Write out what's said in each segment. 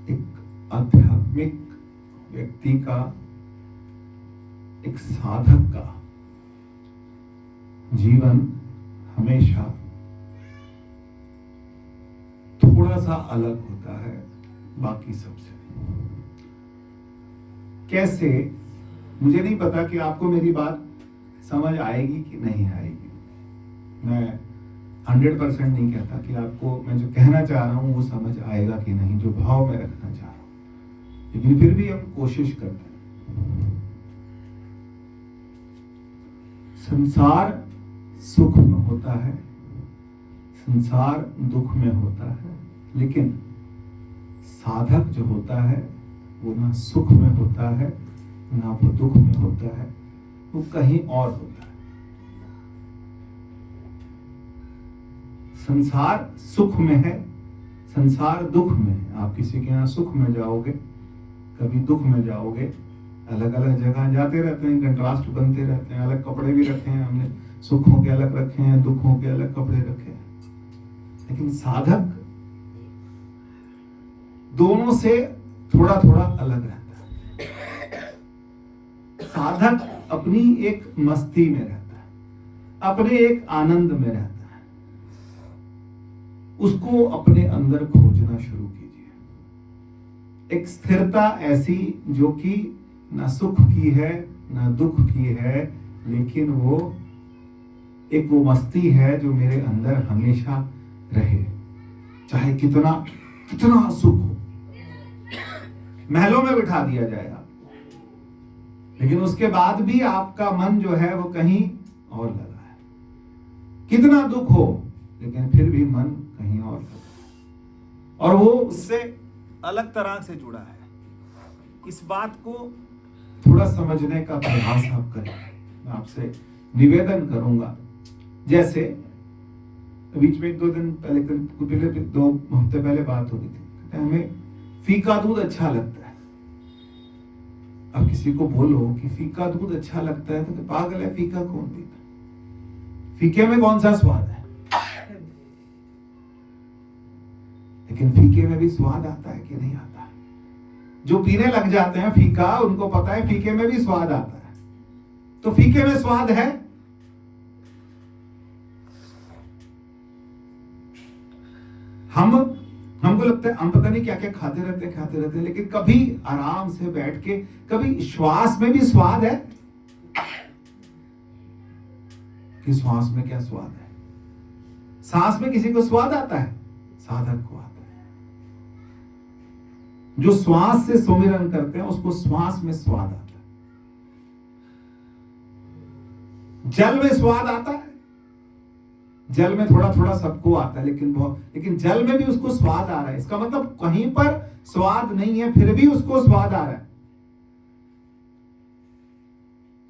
एक आध्यात्मिक व्यक्ति का, एक साधक का जीवन हमेशा थोड़ा सा अलग होता है बाकी सबसे। कैसे, मुझे नहीं पता कि आपको मेरी बात समझ आएगी कि नहीं आएगी। मैं 100% नहीं कहता कि आपको मैं जो कहना चाह रहा हूं वो समझ आएगा कि नहीं, जो भाव मैं रखना चाह रहा हूं, लेकिन फिर भी हम कोशिश करते हैं। संसार सुख में होता है, संसार दुख में होता है, लेकिन साधक जो होता है वो ना सुख में होता है ना वो दुख में होता है, वो कहीं और होता है। संसार सुख में है, संसार दुख में है। आप किसी के यहाँ सुख में जाओगे, कभी दुख में जाओगे, अलग अलग जगह जाते रहते हैं, कंट्रास्ट बनते रहते हैं। अलग कपड़े भी रखे हैं हमने, सुखों के अलग रखे हैं, दुखों के अलग कपड़े रखे हैं। लेकिन साधक दोनों से थोड़ा थोड़ा अलग रहता है। साधक अपनी एक मस्ती में रहता है, अपने एक आनंद में रहता है। उसको अपने अंदर खोजना शुरू कीजिए। एक स्थिरता ऐसी जो कि ना सुख की है ना दुख की है, लेकिन वो एक वो मस्ती है जो मेरे अंदर हमेशा रहे, चाहे कितना कितना सुख हो। महलों में बिठा दिया जाए आपको, लेकिन उसके बाद भी आपका मन जो है वो कहीं और लगा है। कितना दुख हो, लेकिन फिर भी मन कहीं और लगा है, और वो उससे अलग तरह से जुड़ा है। इस बात को थोड़ा समझने का प्रयास आप करें। मैं आपसे निवेदन करूंगा, जैसे बीच में 2 दिन पहले 2 हफ्ते पहले बात हो गई थी, हमें फीका दूध अच्छा लगता है। अब किसी को बोलो कि फीका दूध अच्छा लगता है तो पागल है, फीका कौन पीता? फीके में कौन सा स्वाद है? लेकिन फीके में भी स्वाद आता है कि नहीं आता है? जो पीने लग जाते हैं फीका, उनको पता है फीके में भी स्वाद आता है। तो फीके में स्वाद है। हमको लगता है हम पता नहीं क्या क्या खाते रहते हैं, लेकिन कभी आराम से बैठ के, कभी श्वास में भी स्वाद है कि श्वास में क्या स्वाद है? सांस में किसी को स्वाद आता है? साधक को आता है। जो श्वास से सुमिरन करते हैं उसको श्वास में स्वाद आता है। जल में स्वाद आता है, जल में थोड़ा थोड़ा सबको आता है, लेकिन जल में भी उसको स्वाद आ रहा है। इसका मतलब कहीं पर स्वाद नहीं है, फिर भी उसको स्वाद आ रहा है।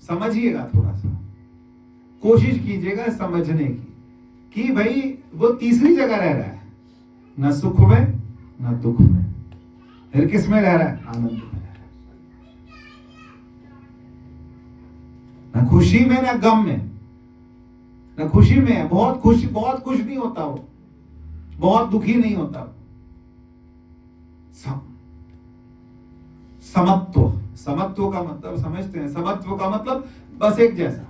समझिएगा, थोड़ा सा कोशिश कीजिएगा समझने की कि भाई वो तीसरी जगह रह रहा है, ना सुख में ना दुख में, फिर किस में रह रहा है? आनंद में रह रहा है। ना खुशी में ना गम में, ना खुशी में है, बहुत खुश नहीं होता वो, बहुत दुखी नहीं होता। समत्व का मतलब समझते हैं? समत्व का मतलब बस एक जैसा,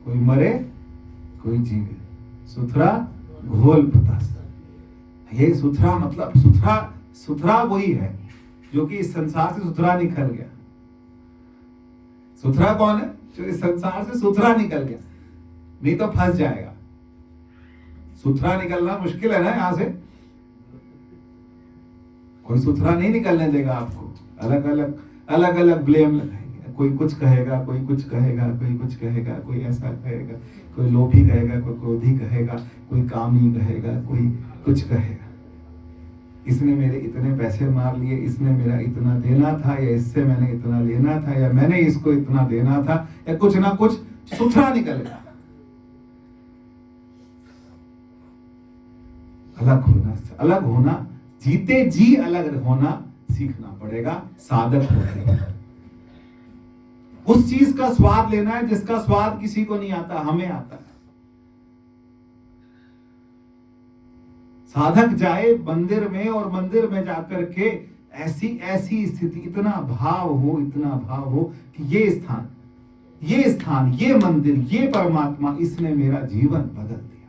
कोई मरे कोई जीवे, सुथरा घोल पतासा। ये सुथरा मतलब सुथरा वही है जो कि इस संसार से सुथरा निकल गया। सुथरा कौन है? जो इस संसार से सुथरा निकल गया, नहीं तो फंस जाएगा। सुथरा निकलना मुश्किल है ना यहां से। कोई सुथरा नहीं निकलने देगा आपको। अलग अलग ब्लेम लगाएंगे। कोई कुछ कहेगा, कोई कुछ कहेगा, कोई कुछ कहेगा, कोई ऐसा कहेगा, कोई लोभी कहेगा, कोई क्रोधी कहेगा, कोई कामी कहेगा, कोई कुछ कहेगा। इसने मेरे इतने पैसे मार लिए, इसने मेरा इतना देना था, या इससे मैंने इतना लेना था, या मैंने इसको इतना देना था, या कुछ ना कुछ सुथरा निकलेगा। अलग होना, जीते जी अलग होना सीखना पड़ेगा। साधक होने उस चीज का स्वाद लेना है जिसका स्वाद किसी को नहीं आता, हमें आता है। साधक जाए मंदिर में और मंदिर में जाकर के ऐसी ऐसी स्थिति, इतना भाव हो कि ये स्थान, ये मंदिर, ये परमात्मा, इसने मेरा जीवन बदल दिया।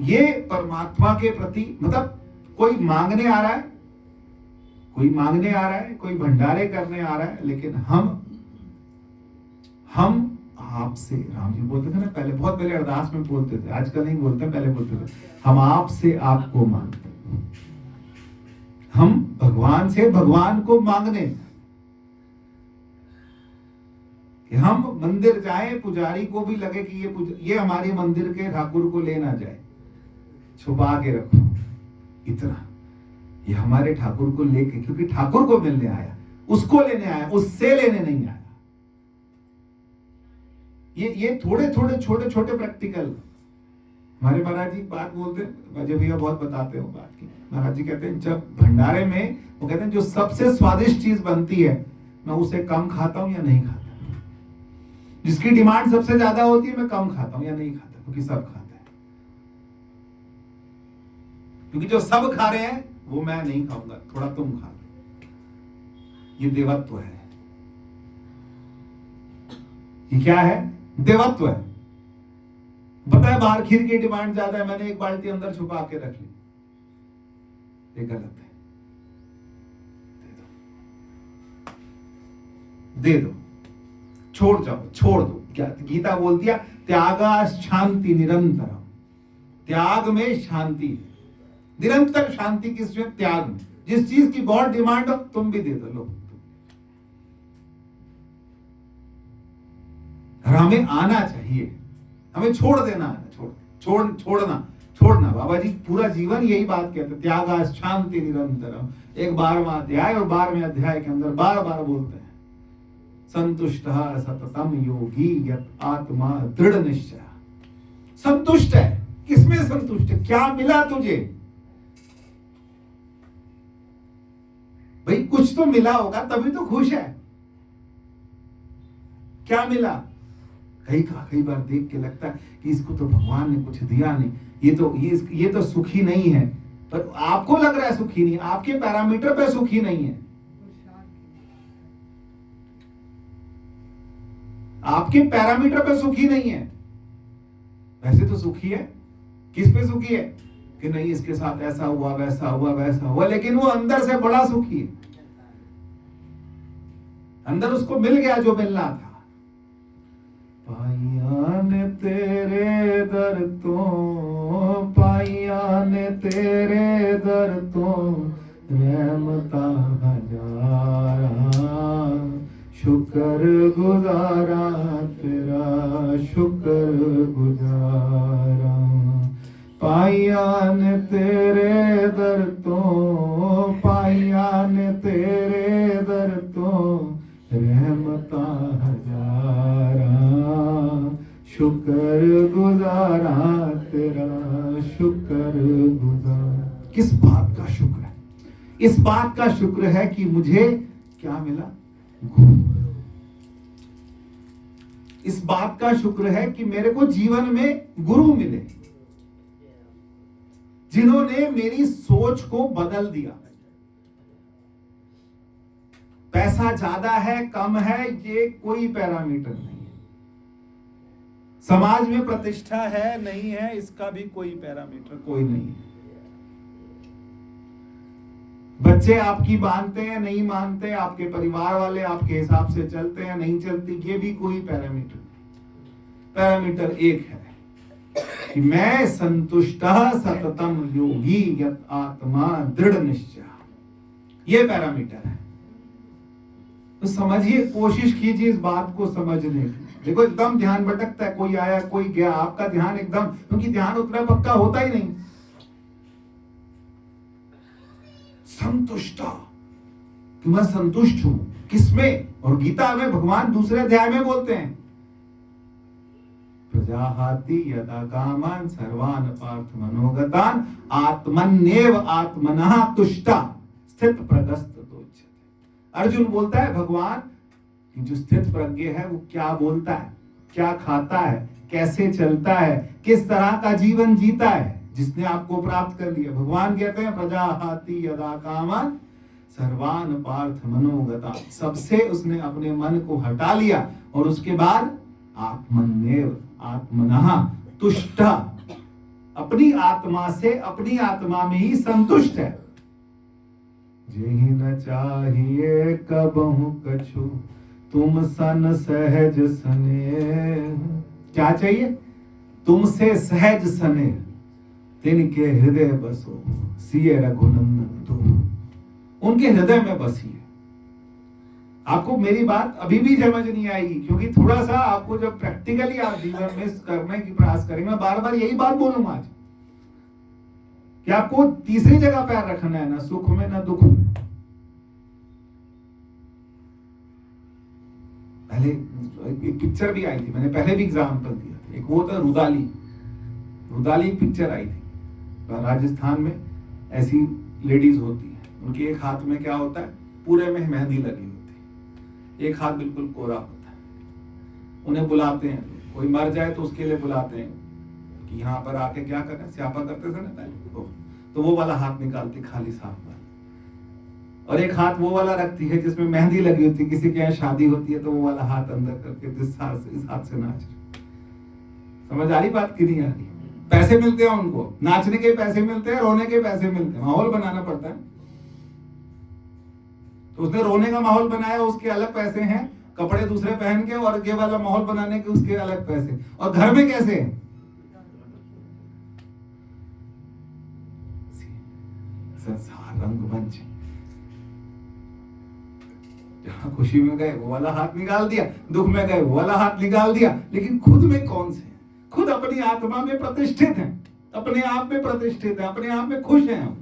ये परमात्मा के प्रति, मतलब कोई मांगने आ रहा है, कोई भंडारे करने आ रहा है, लेकिन हम आपसे, राम जी बोलते थे ना पहले, बहुत पहले अरदास में बोलते थे, आजकल नहीं बोलते, पहले बोलते थे, हम आपसे आपको मांगते हैं। हम भगवान से भगवान को मांगने, कि हम मंदिर जाएं, पुजारी को भी लगे कि ये हमारे मंदिर के ठाकुर को लेना जाए, छुपा के रखो, इतना ये हमारे ठाकुर को लेके, क्योंकि ठाकुर को मिलने आया, उसको लेने आया, उससे लेने नहीं आया। ये थोड़े छोटे प्रैक्टिकल, हमारे महाराज जी बात बोलते हैं, अजय भैया बहुत बताते हो बात की। महाराज जी कहते हैं जब भंडारे में, वो कहते हैं जो सबसे स्वादिष्ट चीज बनती है, मैं उसे कम खाता हूं या नहीं खाता। जिसकी डिमांड सबसे ज्यादा होती है, मैं कम खाता हूं या नहीं खाता, क्योंकि सब खाते हैं। क्योंकि जो सब खा रहे हैं वो मैं नहीं खाऊंगा, थोड़ा तुम खा लो। ये देवत्व है। ये क्या है? देवत्व है। पता है बाहर खीर की डिमांड ज्यादा है, मैंने एक बाल्टी अंदर छुपा के रख ली, ये गलत है। दे दो, छोड़ दो। क्या गीता बोलती है? त्यागा शांति निरंतरम। त्याग में शांति, निरंतर शांति किसमें? त्याग में। जिस चीज की बहुत डिमांड हो तुम भी दे दो, लो। और हमें आना चाहिए, हमें छोड़ देना आना, छोड़ना। बाबा जी पूरा जीवन यही बात कहते, त्यागा शांति निरंतरम। एक 12वां अध्याय और 12वें अध्याय के अंदर बार बार बोलते हैं, संतुष्टः सततम योगी यत आत्मा दृढ़ निश्चय। संतुष्ट है, किसमें संतुष्ट है? क्या मिला तुझे भाई? कुछ तो मिला होगा तभी तो खुश है। क्या मिला? कई बार देख के लगता है कि इसको तो भगवान ने कुछ दिया नहीं, ये तो सुखी नहीं है। पर आपको लग रहा है सुखी नहीं, आपके पैरामीटर पे सुखी नहीं है। आपके पैरामीटर पे सुखी नहीं है। वैसे तो सुखी है, किस पे सुखी है? कि नहीं इसके साथ ऐसा हुआ, वैसा हुआ, लेकिन वो अंदर से बड़ा सुखी है। अंदर उसको मिल गया जो मिलना था। पाइया ने तेरे दर तो रहमता हजारा, शुक्र गुजारा तेरा, शुक्र गुजारा। पाइया ने तेरे दर तो रहमता हजारा, शुक्र गुजारा तेरा, शुक्र गुजारा। किस बात का शुक्र है? इस बात का शुक्र है कि मुझे क्या मिला? गुरु। इस बात का शुक्र है कि मेरे को जीवन में गुरु मिले, जिन्होंने मेरी सोच को बदल दिया। पैसा ज्यादा है कम है ये कोई पैरामीटर नहीं है, समाज में प्रतिष्ठा है नहीं है इसका भी कोई पैरामीटर कोई नहीं है। बच्चे आपकी मानते हैं नहीं मानते, आपके परिवार वाले आपके हिसाब से चलते हैं नहीं चलती, ये भी कोई पैरामीटर। पैरामीटर एक है कि मैं संतुष्टः सततम योगी यत आत्मा दृढ़ निश्चय। ये पैरामीटर है। तो समझिए, कोशिश कीजिए इस बात को समझने की। देखो एकदम ध्यान भटकता है, कोई आया कोई गया, आपका ध्यान एकदम, क्योंकि ध्यान उतना पक्का होता ही नहीं। संतुष्ट कि मैं संतुष्ट हूं किसमें? और गीता में भगवान दूसरे अध्याय में बोलते हैं, प्रजाहाति यदा कामान सर्वान पार्थ मनोगतान आत्मन्येव आत्मनः तुष्टा स्थित प्रगस्त दोच्यते। अर्जुन बोलता है भगवान कि जो स्थित प्रज्ञ है वो क्या बोलता है, क्या खाता है, कैसे चलता है, किस तरह का जीवन जीता है, जिसने आपको प्राप्त कर लिया। भगवान कहते हैं प्रजाहाति यदा कामान सर्वान पार्थ मनोगता, सबसे उसने अपने मन को हटा लिया और उसके बाद आत्मन्येव आत्मनः तुष्ट, अपनी आत्मा से अपनी आत्मा में ही संतुष्ट है। जेहि न चाहिए कबहु कछु तुम सन सहज स्नेह। क्या चाहिए? तुमसे सहज स्नेह तिनके हृदय बसो सिए रघुनंदन तो। उनके हृदय में बसी है। आपको मेरी बात अभी भी समझ नहीं आएगी, क्योंकि थोड़ा सा आपको जब प्रैक्टिकली आप जीवन में करने की प्रयास करेंगे, मैं बार बार यही बात बोलूंगा आज कि आपको तीसरी जगह पैर रखना है, ना सुख में ना दुख में। पहले एक पिक्चर भी आई थी, मैंने पहले भी एग्जाम्पल दिया था, एक वो था रुदाली। रुदाली पिक्चर आई थी, राजस्थान में ऐसी लेडीज होती है, उनके एक हाथ में क्या होता है, पूरे में मेहंदी लगी होती है, एक हाथ बिल्कुल कोरा होता है। उन्हें बुलाते हैं, कोई मर जाए तो उसके लिए बुलाते हैं कि यहाँ पर आके क्या करना, स्यापा करते थे ना पहले, तो वो वाला हाथ निकालती खाली साफ वाला, और एक हाथ वो वाला रखती है जिसमें मेहंदी लगी होती है। किसी के यहाँ शादी होती है तो वो वाला हाथ अंदर करके इस हाथ से नाच। समझ आ रही बात की नहीं आ रही? पैसे मिलते हैं उनको, नाचने के पैसे मिलते हैं, रोने के पैसे मिलते हैं, माहौल बनाना पड़ता है। तो उसने रोने का माहौल बनाया, उसके अलग पैसे हैं, कपड़े दूसरे पहन के, और ये वाला माहौल बनाने के उसके अलग पैसे। और घर में कैसे है? संसार रंगमंच, जहां खुशी में गए वो वाला हाथ निकाल दिया, दुख में गए वो वाला हाथ निकाल दिया, लेकिन खुद में कौन से? खुद अपनी आत्मा में प्रतिष्ठित हैं, अपने आप में प्रतिष्ठित हैं, अपने आप में खुश हैं, हम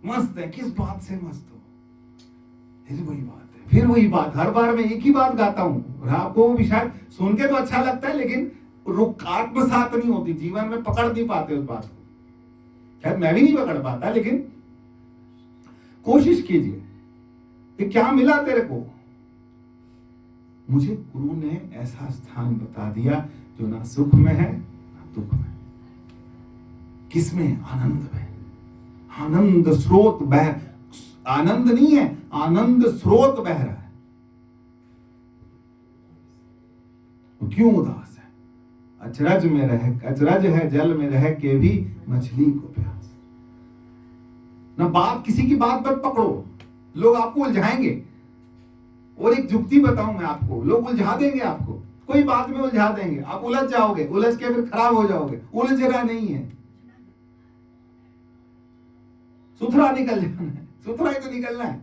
मस्त हैं। किस बात से मस्त हो? फिर वही बात है, फिर वही बात, हर बार मैं एक ही बात गाता हूं, और आपको भी शायद सुन के तो अच्छा लगता है, लेकिन आत्मसात नहीं होती, जीवन में पकड़ नहीं पाते उस बात को। शायद मैं भी नहीं पकड़ पाता, लेकिन कोशिश कीजिए कि क्या मिला तेरे को। मुझे गुरु ने ऐसा स्थान बता दिया जो ना सुख में है ना दुख में। किसमें? आनंद में। आनंद स्रोत बह, आनंद नहीं है, आनंद स्रोत बह रहा है। तो क्यों उदास है? अचरज में रह, अचरज है जल में रह के भी मछली को प्यास। ना बात, किसी की बात मत पकड़ो, लोग आपको उलझाएंगे। और एक जुक्ति बताऊं मैं आपको, लोग उलझा देंगे आपको, कोई बात में उलझा देंगे, आप उलझ जाओगे, उलझ के फिर खराब हो जाओगे। उलझना नहीं है, सुथरा निकल जाना है, सुथरा ही तो निकलना है।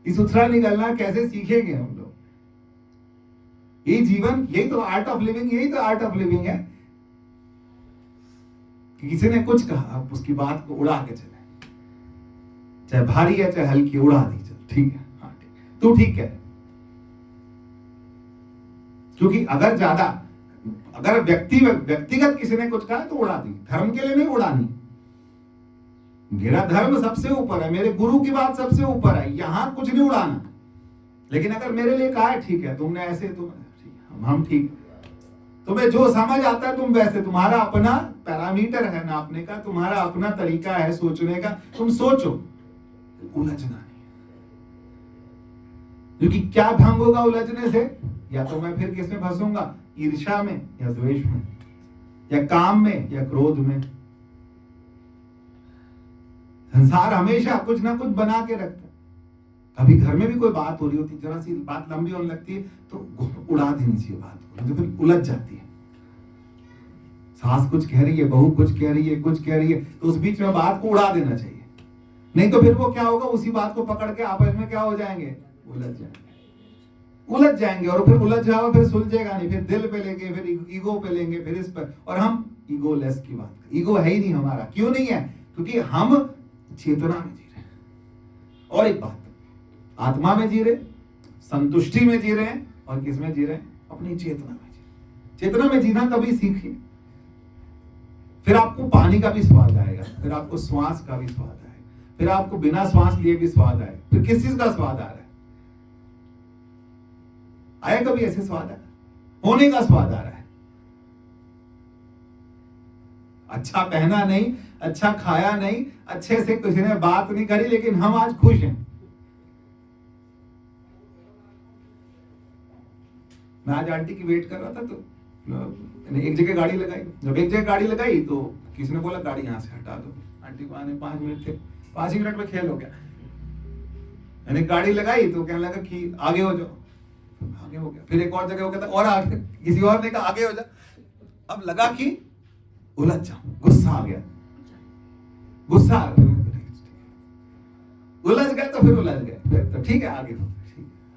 ये सुथरा निकलना कैसे सीखेंगे हम लोग? ये जीवन, यही तो आर्ट ऑफ लिविंग, यही तो आर्ट ऑफ लिविंग है। किसी ने कुछ कहा, आप उसकी बात को उड़ा के चले, चाहे भारी है चाहे हल्की, उड़ा दी, चल ठीक है, हाँ ठीक, तू ठीक है। क्योंकि अगर ज्यादा, अगर व्यक्तिगत किसी ने कुछ कहा तो उड़ा दी, धर्म के लिए नहीं उड़ानी। मेरा धर्म सबसे ऊपर है, मेरे गुरु की बात सबसे ऊपर है, यहां कुछ नहीं उड़ाना। लेकिन अगर मेरे लिए कहा है ठीक है, तुमने ऐसे, तुम हम ठीक, तुम्हें जो समझ आता है तुम वैसे, तुम्हारा अपना पैरामीटर है नापने का, तुम्हारा अपना तरीका है सोचने का, तुम सोचो, उलझना नहीं। क्योंकि क्या भंग होगा उलझने से? या तो मैं फिर किसमें फंसूंगा? ईर्ष्या में या द्वेष में, या काम में या क्रोध में। संसार हमेशा कुछ ना कुछ बना के रखता है। कभी घर में भी कोई बात हो रही होती, जरा सी बात लंबी होने लगती है तो उड़ा देनी चाहिए बात को, तो फिर उलझ जाती है। सास कुछ कह रही है, बहू कुछ कह रही है, कुछ कह रही है, तो उस बीच में बात को उड़ा देना चाहिए। नहीं तो फिर वो क्या होगा, उसी बात को पकड़ के आपस में क्या हो जाएंगे, उलझ जाएंगे। और फिर उलझ जाओ, फिर सुलझेगा नहीं, फिर दिल पे लेंगे, फिर ईगो पे लेंगे, फिर इस पर। और हम ईगो लेस की बात, ईगो है ही नहीं हमारा। क्यों नहीं है? क्योंकि हम चेतना में जी रहे हैं। और एक बात, आत्मा में जी रहे, संतुष्टि में जी रहे हैं, और किस में जी रहे हैं? अपनी चेतना में जी। चेतना में जीना कभी सीखिए, फिर आपको पानी का भी स्वाद आएगा, फिर आपको श्वास का भी स्वाद आएगा, फिर आपको बिना श्वास लिए भी स्वाद आएगा। फिर किस चीज का स्वाद आ रहा है? आया कभी ऐसे स्वाद आया? होने का स्वाद आ रहा है। अच्छा पहना नहीं, अच्छा खाया नहीं, अच्छे से किसी ने बात नहीं करी, लेकिन हम आज खुश हैं। मैं आज आंटी की वेट कर रहा था, तो मैंने एक जगह गाड़ी लगाई। जब एक जगह गाड़ी लगाई तो किसी ने बोला गाड़ी यहाँ से हटा दो। आंटी को आने 5 मिनट थे, 5 ही मिनट में खेल हो गया। मैंने गाड़ी लगाई तो कहने लगा कि आगे हो जाओ, आगे हो गया। फिर एक और जगह वो कहता और आगे, किसी और ने कहा आगे हो जा। अब लगा कि उलझ जाऊं, गुस्सा आ गया, गुस्सा आ गया, उलझ गए तो फिर उलझ गए, फिर तो ठीक है आगे हो।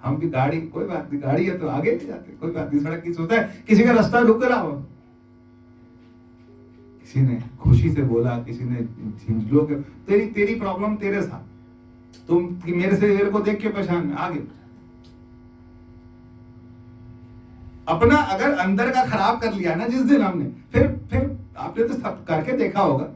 हम भी गाड़ी, कोई बात नहीं, गाड़ी है तो आगे नहीं जाते, कोई बात नहीं। सड़क की सोचता है किसी का रास्ता रुक रहा हो, किसी ने खुशी से बोला, किसी ने झिंझलो के, तेरी प्रॉब्लम तेरे साथ, तुम मेरे को देख के परेशान, आगे। अपना अगर अंदर का खराब कर लिया ना जिस दिन हमने, फिर आपने तो सब करके देखा होगा,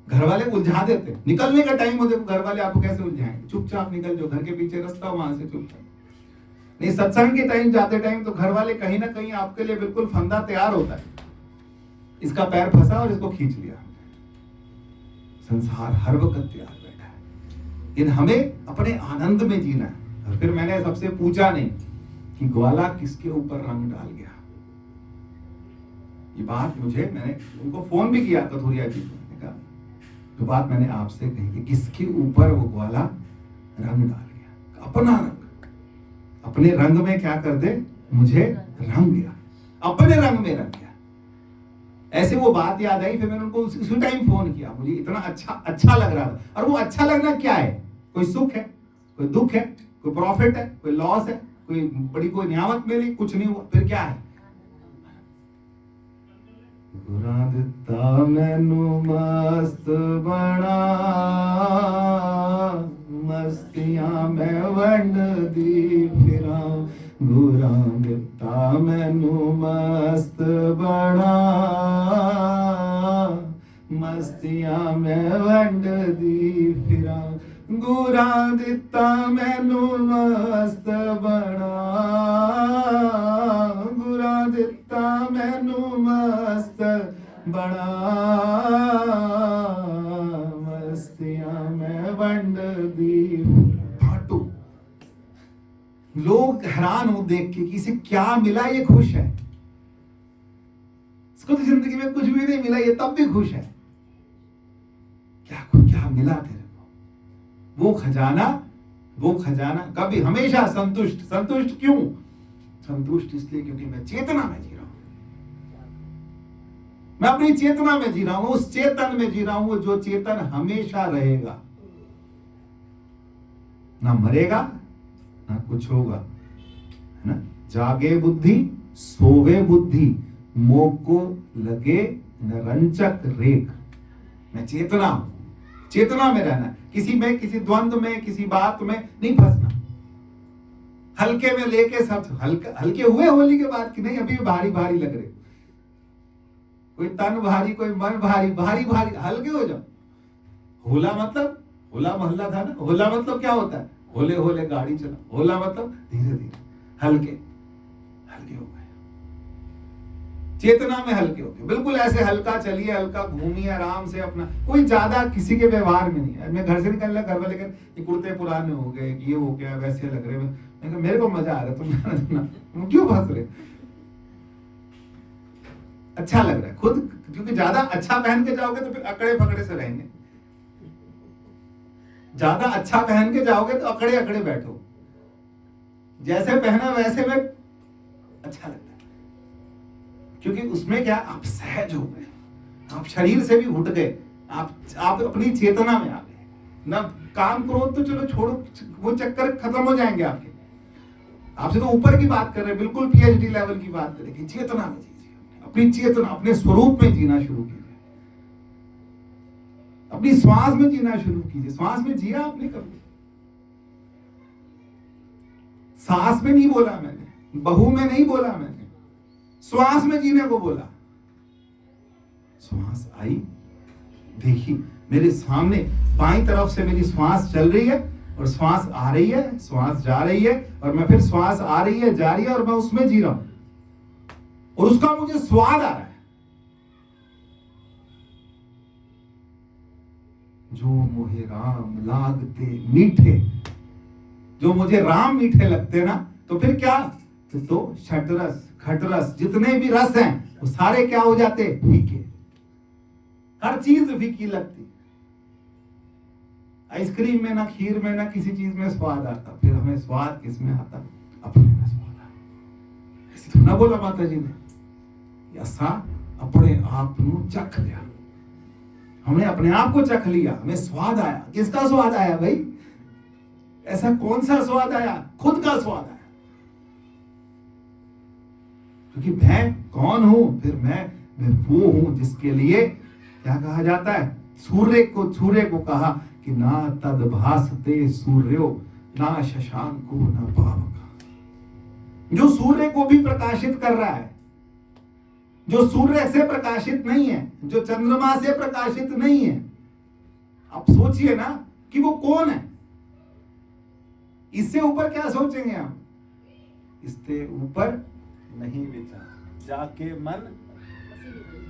घर वाले उलझा देते। निकलने का टाइम हो, देखो घर वाले आपको कैसे उलझाएंगे, चुपचाप निकल जाओ, घर के पीछे रास्ता वहां से चुपचाप। नहीं, सत्संग के टाइम जाते टाइम तो घर वाले कहीं ना कहीं आपके लिए बिल्कुल फंदा तैयार होता है, इसका पैर फंसा और इसको खींच लिया। संसार हर वक्त तैयार बैठा है, लेकिन हमें अपने आनंद में जीना है। और फिर मैंने सबसे पूछा नहीं कि ग्वाला किसके ऊपर रंग डाल गया। ये बात मैंने उनको फोन भी किया, कथूरिया जी को, तो बात मैंने आपसे कही कि किसके ऊपर वो ग्वाला रंग डाल गया। अपना रंग, अपने रंग में क्या कर दे, मुझे रंग दिया, अपने रंग में रंग गया। ऐसे वो बात याद आई, फिर मैंने उनको उसी टाइम फोन किया। मुझे इतना अच्छा लग रहा था। और वो अच्छा लगना क्या है, कोई सुख है, कोई दुख है, कोई प्रॉफिट है, कोई लॉस है, कोई बड़ी कोई नियामत मिली, कुछ नहीं हुआ, फिर क्या है। गुरा दिता मैनू मस्त बना, मस्तियां मैं वंड दी फिरा। गुरा दिता मैनू मस्त बना, मस्तियां मैं वंड दी फिरा। गुरा दिता मैनू मस्त बना, गुरा दिता मैनू मस्त बना, मस्तियां मैं वंड दी। फाटू लोग हैरान हो देख के कि इसे क्या मिला, ये खुश है। इसको तो जिंदगी में कुछ भी नहीं मिला, ये तब भी खुश है। क्या मिला तेरे को, वो खजाना कभी हमेशा संतुष्ट क्यों? संतुष्ट इसलिए क्योंकि मैं चेतना में जी रहा हूं, मैं अपनी चेतना में जी रहा हूं, उस चेतन में जी रहा हूं जो चेतन हमेशा रहेगा, ना मरेगा ना कुछ होगा, है ना। जागे बुद्धि सोवे बुद्धि, मोको लगे निरंचक रेख। मैं चेतना हूं, चेतना में रहना, किसी द्वंद्व में, किसी बात में नहीं फंसना। हल्के में लेके सब हल्के हुए होली के बाद कि नहीं, अभी भारी भारी लग रहे, कोई तन भारी, कोई मन भारी, भारी भारी, हल्के हो जाओ। होला मतलब, होला मोहल्ला था ना, होला मतलब क्या होता है, होले होले गाड़ी चला, होला मतलब धीरे धीरे, हल्के हो गए, चेतना में हल्के हो गए। बिल्कुल ऐसे हल्का चलिए, हल्का घूमिए आराम से अपना, कोई ज्यादा किसी के व्यवहार में नहीं है। मैं घर से निकल रहा, घर वाले ये कुर्ते पुराने हो गए, ये हो गया, वैसे लग रहे, मेरे को मजा आ रहा है, तुम क्यों फंस रहे? अच्छा लग रहा है खुद, क्योंकि ज्यादा अच्छा पहन के जाओगे तो फिर अकड़े फकड़े से रहेंगे। ज्यादा अच्छा पहन के जाओगे तो अकड़े अकड़े बैठो, जैसे पहना वैसे में अच्छा लगता है, क्योंकि उसमें क्या, आप सहज हो गए, आप शरीर से भी उठ गए, आप अपनी चेतना में आ गए ना। काम क्रोध तो चलो छोड़ो, वो चक्कर खत्म हो जाएंगे आपके। आपसे तो ऊपर की बात कर रहे हैं, बिल्कुल PhD लेवल की बात कर रहे हैं। चेतना में जीजिए, अपनी चेतना, अपने स्वरूप में जीना शुरू कीजिए, अपनी श्वास में जीना शुरू कीजिए। श्वास में जिया आपने कभी? सांस में नहीं बोला मैंने, बहू में नहीं बोला मैंने, श्वास में जीने को बोला। श्वास आई, देखिए मेरे सामने बाईं तरफ से मेरी श्वास चल रही है और श्वास आ रही है, श्वास जा रही है, और मैं फिर श्वास आ रही है, जा रही है, और मैं उसमें जी रहा हूं और उसका मुझे स्वाद आ रहा है। जो मोहे राम लागते मीठे, जो मुझे राम मीठे लगते ना, तो फिर क्या, तो षटरस खटरस जितने भी रस हैं वो सारे क्या हो जाते, फीके। हर चीज फीकी लगती। आइसक्रीम में ना, खीर में ना, किसी चीज में स्वाद आता। फिर हमें स्वाद किसमें आता, अपने में स्वाद आता। ऐसे तो ना बोला माता जी ने, ऐसा अपने आप को चख लिया, हमने अपने आप को चख लिया, हमें स्वाद आया। किसका स्वाद आया भाई? ऐसा कौन सा स्वाद आया? खुद का स्वाद आया। क्योंकि मैं कौन हूं? फिर मैं वो हूं जिसके लिए क्या कहा जाता है? सूर्य को कहा कि ना तद भासते सूर्यो ना शशांको न पावका। जो सूर्य को भी प्रकाशित कर रहा है, जो सूर्य से प्रकाशित नहीं है, जो चंद्रमा से प्रकाशित नहीं है। आप सोचिए ना कि वो कौन है। इससे ऊपर क्या सोचेंगे आप? इससे ऊपर नहीं विचार, जाके मन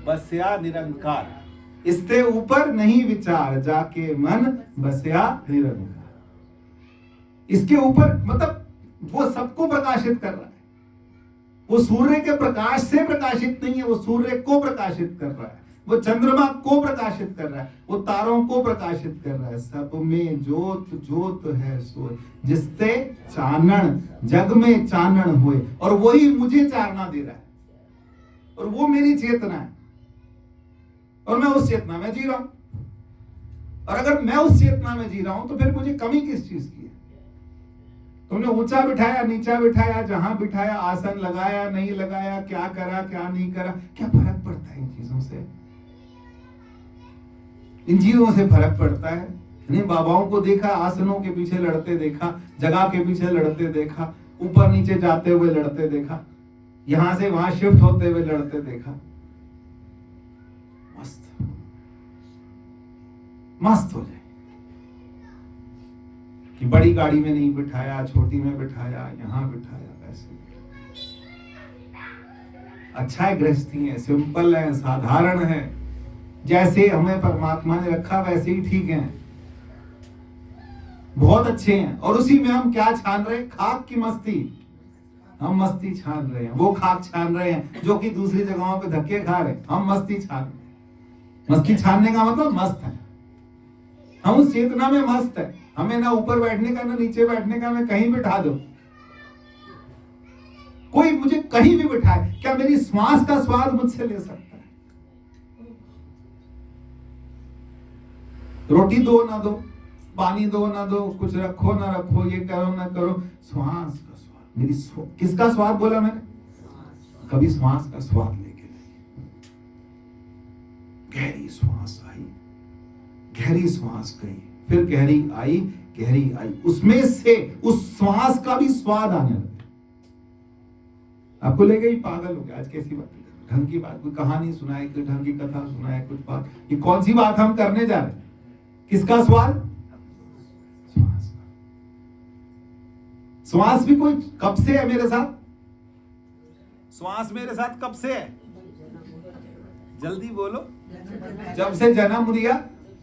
बसया निरंकार। इससे ऊपर नहीं विचार, जाके मन बसया निरंकार। इसके ऊपर मतलब वो सबको प्रकाशित कर रहा है। वो सूर्य के प्रकाश से प्रकाशित नहीं है, वो सूर्य को प्रकाशित कर रहा है, वो चंद्रमा को प्रकाशित कर रहा है, वो तारों को प्रकाशित कर रहा है। सब में ज्योत ज्योत है सोय, जिससे चानन जग में चानन हुए। और वही मुझे चारना दे रहा है, और वो मेरी चेतना है, और मैं उस चेतना में जी रहा हूं। और अगर मैं उस चेतना में जी रहा हूं तो फिर मुझे कमी किस चीज की है? तुमने ऊंचा बिठाया, नीचा बिठाया, जहां बिठाया, आसन लगाया, नहीं लगाया, क्या करा, क्या नहीं करा, क्या फर्क पड़ता है इन चीजों से? इन चीजों से फर्क पड़ता है। नहीं, बाबाओं को देखा, आसनों के पीछे लड़ते देखा, जगह के पीछे लड़ते देखा, ऊपर नीचे जाते हुए लड़ते देखा, यहां से वहां शिफ्ट होते हुए लड़ते देखा। मस्त मस्त हो जाए कि बड़ी गाड़ी में नहीं बिठाया, छोटी में बिठाया, यहां बिठाया, वैसे अच्छा है। गृहस्थी है, सिंपल है, साधारण है, जैसे हमें परमात्मा ने रखा वैसे ही ठीक है, बहुत अच्छे हैं। और उसी में हम क्या छान रहे हैं? खाक की मस्ती। हम मस्ती छान रहे हैं, वो खाक छान रहे हैं जो कि दूसरी जगहों पे धक्के खा रहे हैं। हम मस्ती छान रहे हैं। मस्ती छानने का मतलब मस्त है, हम उस चेतना में मस्त है। हमें ना ऊपर बैठने का ना नीचे बैठने का, मैं कहीं बिठा दो, कोई मुझे कहीं भी बिठाए, क्या मेरी श्वास का स्वाद मुझसे ले सकता है? रोटी दो ना दो, पानी दो ना दो, कुछ रखो ना रखो, ये करो ना करो, श्वास का स्वाद, मेरी किसका स्वाद बोला मैंने? कभी श्वास का स्वाद लेके नहीं। गहरी श्वास आई, गहरी श्वास गई, फिर गहरी आई, गहरी आई, उसमें से उस श्वास का भी स्वाद आने लगा। आपको लगे पागल हो गया, आज कैसी बात, ढंग की बात, कोई कहानी सुनाए, कोई ढंग की कथा सुनाए, कुछ बात, ये कौन सी बात हम करने जा रहे हैं? किसका स्वाद? श्वास का। श्वास भी कोई कब से है मेरे साथ? श्वास मेरे साथ कब से है? जल्दी बोलो। जब से जन्म लिया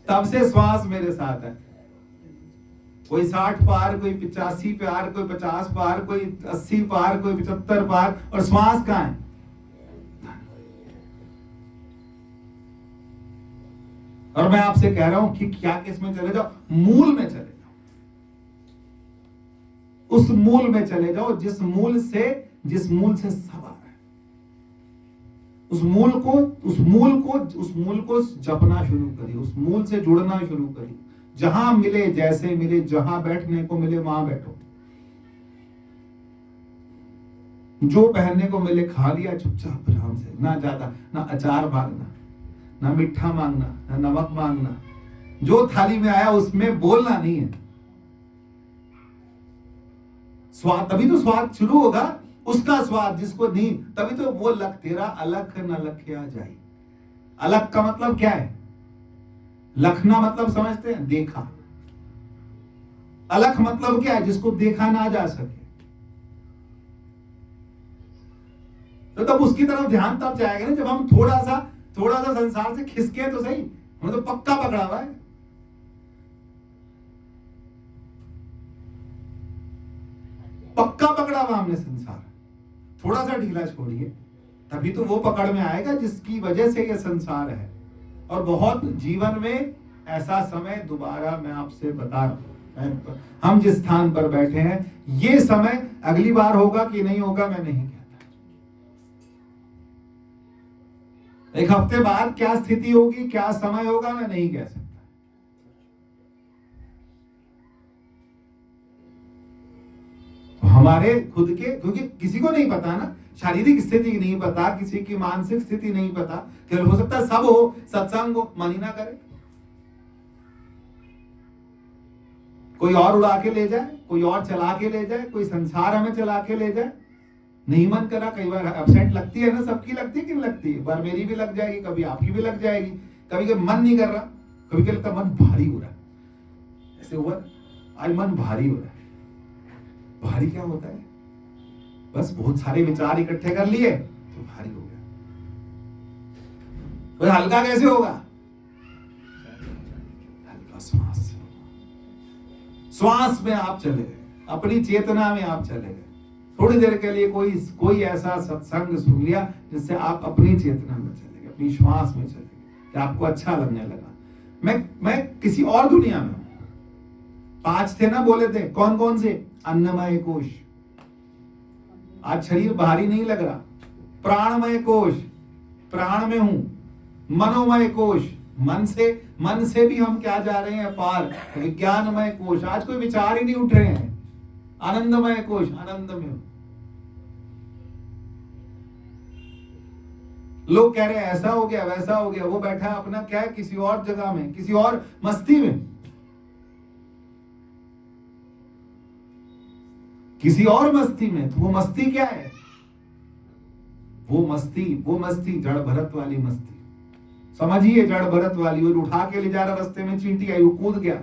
तब से श्वास मेरे साथ है। कोई 60 पार, कोई 85 पार, कोई 50 पार, कोई 80 पार, कोई 75 पार, और श्वास कहां है? और मैं आपसे कह रहा हूं कि क्या किसमें चले जाओ? मूल में चले जाओ। उस मूल में चले जाओ जिस मूल से सब आ रहा है। उस मूल को जपना शुरू करिए, उस मूल से जुड़ना शुरू करिए। जहां मिले, जैसे मिले, जहां बैठने को मिले वहां बैठो। जो पहनने को मिले खा लिया चुपचाप आराम से, ना ज्यादा, ना अचार मांगना, ना मीठा मांगना, ना नमक मांगना। जो थाली में आया उसमें बोलना नहीं है। स्वाद, तभी तो स्वाद शुरू होगा, उसका स्वाद जिसको नहीं, तभी तो वो लख तेरा अलख न लखया जाए। अलख का मतलब क्या है? लखना मतलब समझते हैं? देखा। अलख मतलब क्या है? जिसको देखा ना जा सके। तो तब उसकी तरफ ध्यान तब जाएगा ना जब हम थोड़ा सा संसार से खिसके तो सही। हमने तो पक्का पकड़ा हुआ है, पक्का पकड़ा हुआ हमने संसार, थोड़ा सा ढीला छोड़िए, तभी तो वो पकड़ में आएगा जिसकी वजह से ये संसार है। और बहुत जीवन में ऐसा समय, दोबारा मैं आपसे बता रहा हूं, हम जिस स्थान पर बैठे हैं, ये समय अगली बार होगा कि नहीं होगा मैं नहीं कहता। एक हफ्ते बाद क्या स्थिति होगी, क्या समय होगा, मैं नहीं कह सकता। हमारे खुद के, क्योंकि किसी को नहीं पता ना, शारीरिक स्थिति नहीं पता, किसी की मानसिक स्थिति नहीं पता, कि हो सकता है सब हो, सत्संग हो, मन ही ना करे, कोई और उड़ा के ले जाए, कोई और चला के ले जाए, कोई संसार हमें चला के ले जाए। नहीं मन करा, कई बार एब्सेंट लगती है ना, सबकी लगती है कि नहीं लगती है, बार मेरी भी लग जाएगी, कभी आपकी भी लग जाएगी, कभी कभी मन नहीं कर रहा, कभी कभी लगता मन भारी हो रहा है, ऐसे हुआ आज मन भारी हो रहा है। भारी क्या होता है? बस बहुत सारे विचार इकट्ठे कर लिए तो भारी हो गया। कोई हल्का कैसे होगा? हल्का श्वास, श्वास में आप चले गए, अपनी चेतना में आप चले गए। थोड़ी देर के लिए कोई ऐसा सत्संग सुन लिया जिससे आप अपनी चेतना में चले गए, अपनी श्वास में चले गए, कि आपको अच्छा लगने लगा। मैं किसी और दुनिया में हूं। 5 थे ना बोले थे, कौन कौन से? अन्नमय कोश, आज शरीर भारी नहीं लग रहा। प्राणमय कोश, प्राण में हूं। मनोमय कोश, मन से भी हम क्या जा रहे हैं पार। विज्ञानमय कोश, आज कोई विचार ही नहीं उठ रहे हैं। आनंदमय कोश, आनंद में हूं। लोग कह रहे हैं ऐसा हो गया, वैसा हो गया, वो बैठा अपना क्या है किसी और जगह में, किसी और मस्ती में, किसी और मस्ती में। तो वो मस्ती क्या है? वो मस्ती जड़ भरत वाली मस्ती, समझिए, जड़ भरत वाली। वो उठा के ले जा रहा, रास्ते में चींटी आई, वो कूद गया।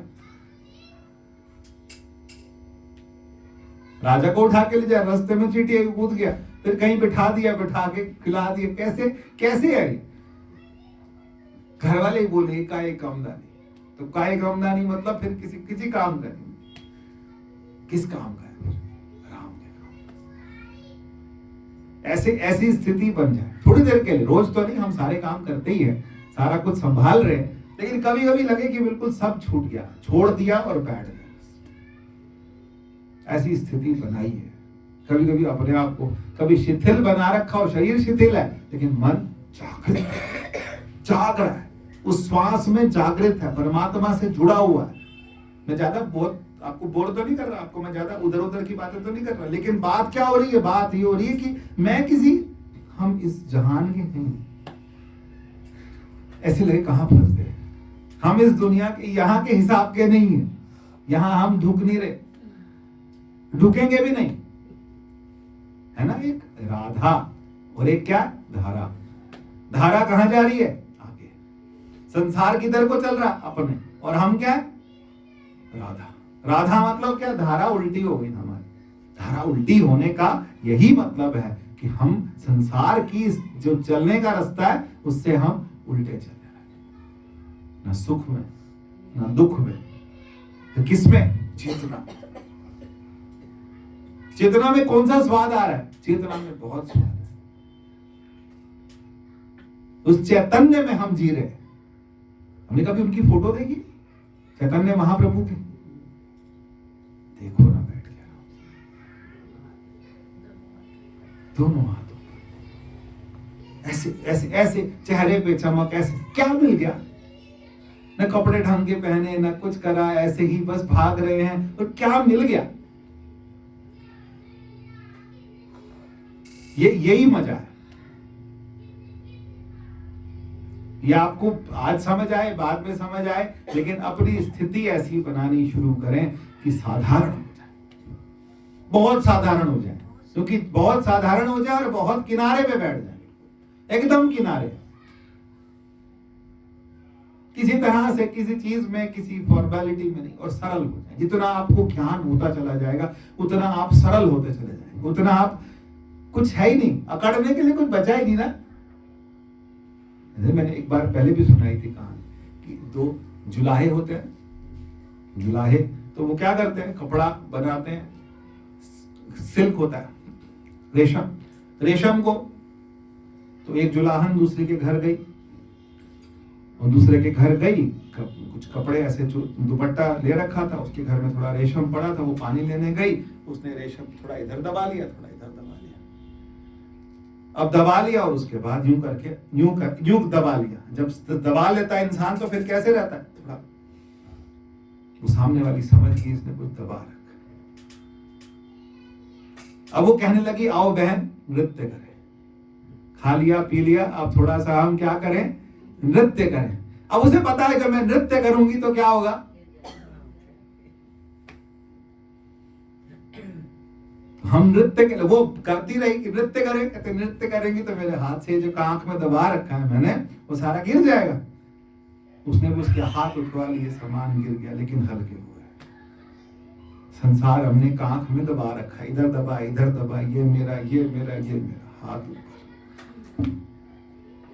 राजा को उठा के ले जा, रास्ते में चींटी आई, कूद गया। फिर कहीं बिठा दिया, बिठा के खिला दिया। कैसे कैसे आई? घर वाले बोले काय कामदानी। तो काय कामदानी मतलब फिर किसी काम का नहीं। किस काम का? ऐसी स्थिति बन जाए थोड़ी देर के लिए। रोज तो नहीं, हम सारे काम करते ही हैं, सारा कुछ संभाल रहे हैं, लेकिन कभी कभी लगे कि बिल्कुल सब छूट गया, छोड़ दिया और बैठ गया। ऐसी स्थिति बनाई है। कभी कभी अपने आप को कभी शिथिल बना रखा हो, शरीर शिथिल है लेकिन मन जाग रहा है, उस श्वास में जागृत है, परमात्मा से जुड़ा हुआ है। मैं ज्यादा बहुत आपको बोर तो नहीं कर रहा, आपको मैं ज्यादा उधर उधर की बातें तो नहीं कर रहा, लेकिन बात क्या हो रही है? बात ये हो रही है कि हम इस जहान के हैं। ऐसे लगे कहां फंस गए हम, इस दुनिया के यहाँ के हिसाब के नहीं है। यहां हम ढुक नहीं रहे, ढुकेंगे भी नहीं, है ना। एक राधा और एक क्या? धारा। धारा कहां जा रही है? आगे संसार की तरफ को चल रहा अपने, और हम क्या? राधा। राधा मतलब क्या? धारा उल्टी हो गई हमारी। धारा उल्टी होने का यही मतलब है कि हम संसार की जो चलने का रास्ता है उससे हम उल्टे चलने लगे, न सुख में न दुख में। तो किस में? चेतना। चेतना में कौन सा स्वाद आ रहा है? चेतना में बहुत स्वाद है। उस चैतन्य में हम जी रहे हैं। हमने कभी उनकी फोटो देखी? चैतन्य महाप्रभु की देखो ना, बैठ गया दोनों हाथों पर, ऐसे ऐसे ऐसे चेहरे पे चमक, ऐसे क्या मिल गया? न कपड़े ढंग के पहने, न कुछ करा, ऐसे ही बस भाग रहे हैं, और क्या मिल गया? यही मजा है। ये आपको आज समझ आए, बाद में समझ आए, लेकिन अपनी स्थिति ऐसी बनानी शुरू करें कि साधारण हो जाए, बहुत साधारण हो जाए। क्योंकि बहुत साधारण हो जाए और बहुत किनारे पे बैठ जाए, एकदम किनारे, किसी तरह से किसी चीज में, किसी फॉर्मेलिटी में नहीं, और सरल हो जाए। जितना आपको ज्ञान होता चला जाएगा उतना आप सरल होते चले जाएंगे, उतना आप कुछ है ही नहीं, अकड़ने के लिए कुछ बचा ही नहीं ना। मैंने एक बार पहले भी सुनाई थी कहानी कि 2 जुलाहे होते हैं। जुलाहे तो वो क्या करते हैं? कपड़ा बनाते हैं, सिल्क होता है, रेशम। रेशम को तो एक जुलाहन दूसरे के घर गई, और दूसरे के घर गई, कुछ कपड़े ऐसे जो दुपट्टा ले रखा था, उसके घर में थोड़ा रेशम पड़ा था, वो पानी लेने गई, उसने रेशम थोड़ा इधर दबा लिया, थोड़ा इधर दबा लिया। अब दबा लिया और उसके बाद यूं करके यूं दबा लिया। जब दबा लेता है इंसान तो फिर कैसे रहता है, थोड़ा वो सामने वाली समझ गई इसने कुछ दबा रखा। अब वो कहने लगी आओ बहन नृत्य करें, खा लिया पी लिया, अब थोड़ा सा हम क्या करें, नृत्य करें। अब उसे पता है जब मैं नृत्य करूंगी तो क्या होगा, हम नृत्य के वो करती रही कि नृत्य करें, कहते नृत्य करेंगी तो मेरे हाथ से जो आंख में दबा रखा है मैंने वो सारा गिर जाएगा। उसने भी उसके हाथ उठवा लिए, सामान गिर गया लेकिन हल्के हुए। संसार हमने आंख में दबा रखा, इधर दबा इधर दबा, ये मेरा ये मेरा ये मेरा। हाथ ऊपर,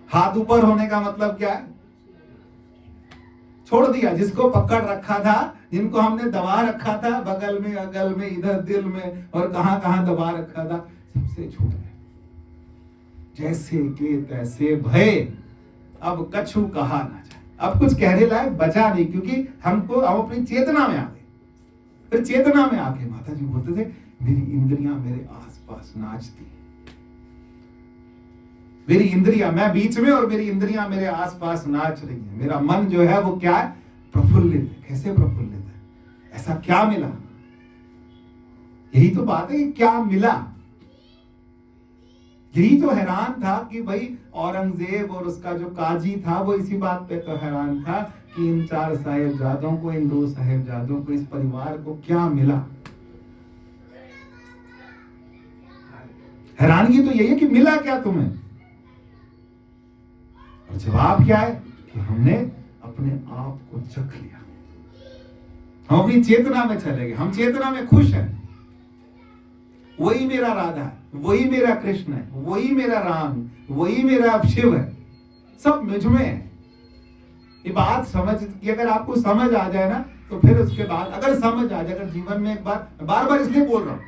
हाथ ऊपर होने का मतलब क्या है, छोड़ दिया। जिसको पकड़ रखा था, जिनको हमने दबा रखा था बगल में अगल में इधर दिल में और कहां कहां दबा रखा था, सबसे छूट गए। जैसे के तैसे भय, अब कछु कहा ना जाए। अब कुछ कहने लायक बचा नहीं, क्योंकि हम अपनी चेतना में आ गए। फिर चेतना में आके माता जी बोलते थे मेरी इंद्रियां मेरे आसपास नाचती, मेरी इंद्रियां, मैं बीच में और मेरी इंद्रियां मेरे आसपास नाच रही है। मेरा मन जो है वो क्या है, प्रफुल्लित है। कैसे प्रफुल्लित है, ऐसा क्या मिला, यही तो बात है कि क्या मिला। यही तो हैरान था कि भाई औरंगजेब और उसका जो काजी था वो इसी बात पे तो हैरान था कि इन 4 साहिबजादों को, इन 2 साहिबजादों को, इस परिवार को क्या मिला। हैरानगी तो यही है कि मिला क्या तुम्हें। और जवाब क्या है कि हमने अपने आप को चख लिया, हम अपनी चेतना में चले गए, हम चेतना में खुश हैं। वही मेरा राधा है, वही मेरा कृष्ण है, वही मेरा राम, वही मेरा शिव है, सब मुझ में है। ये बात समझ कि अगर आपको समझ आ जाए ना तो फिर उसके बाद अगर समझ आ जाए, अगर जीवन में एक बार बार इसलिए बोल रहा हूं,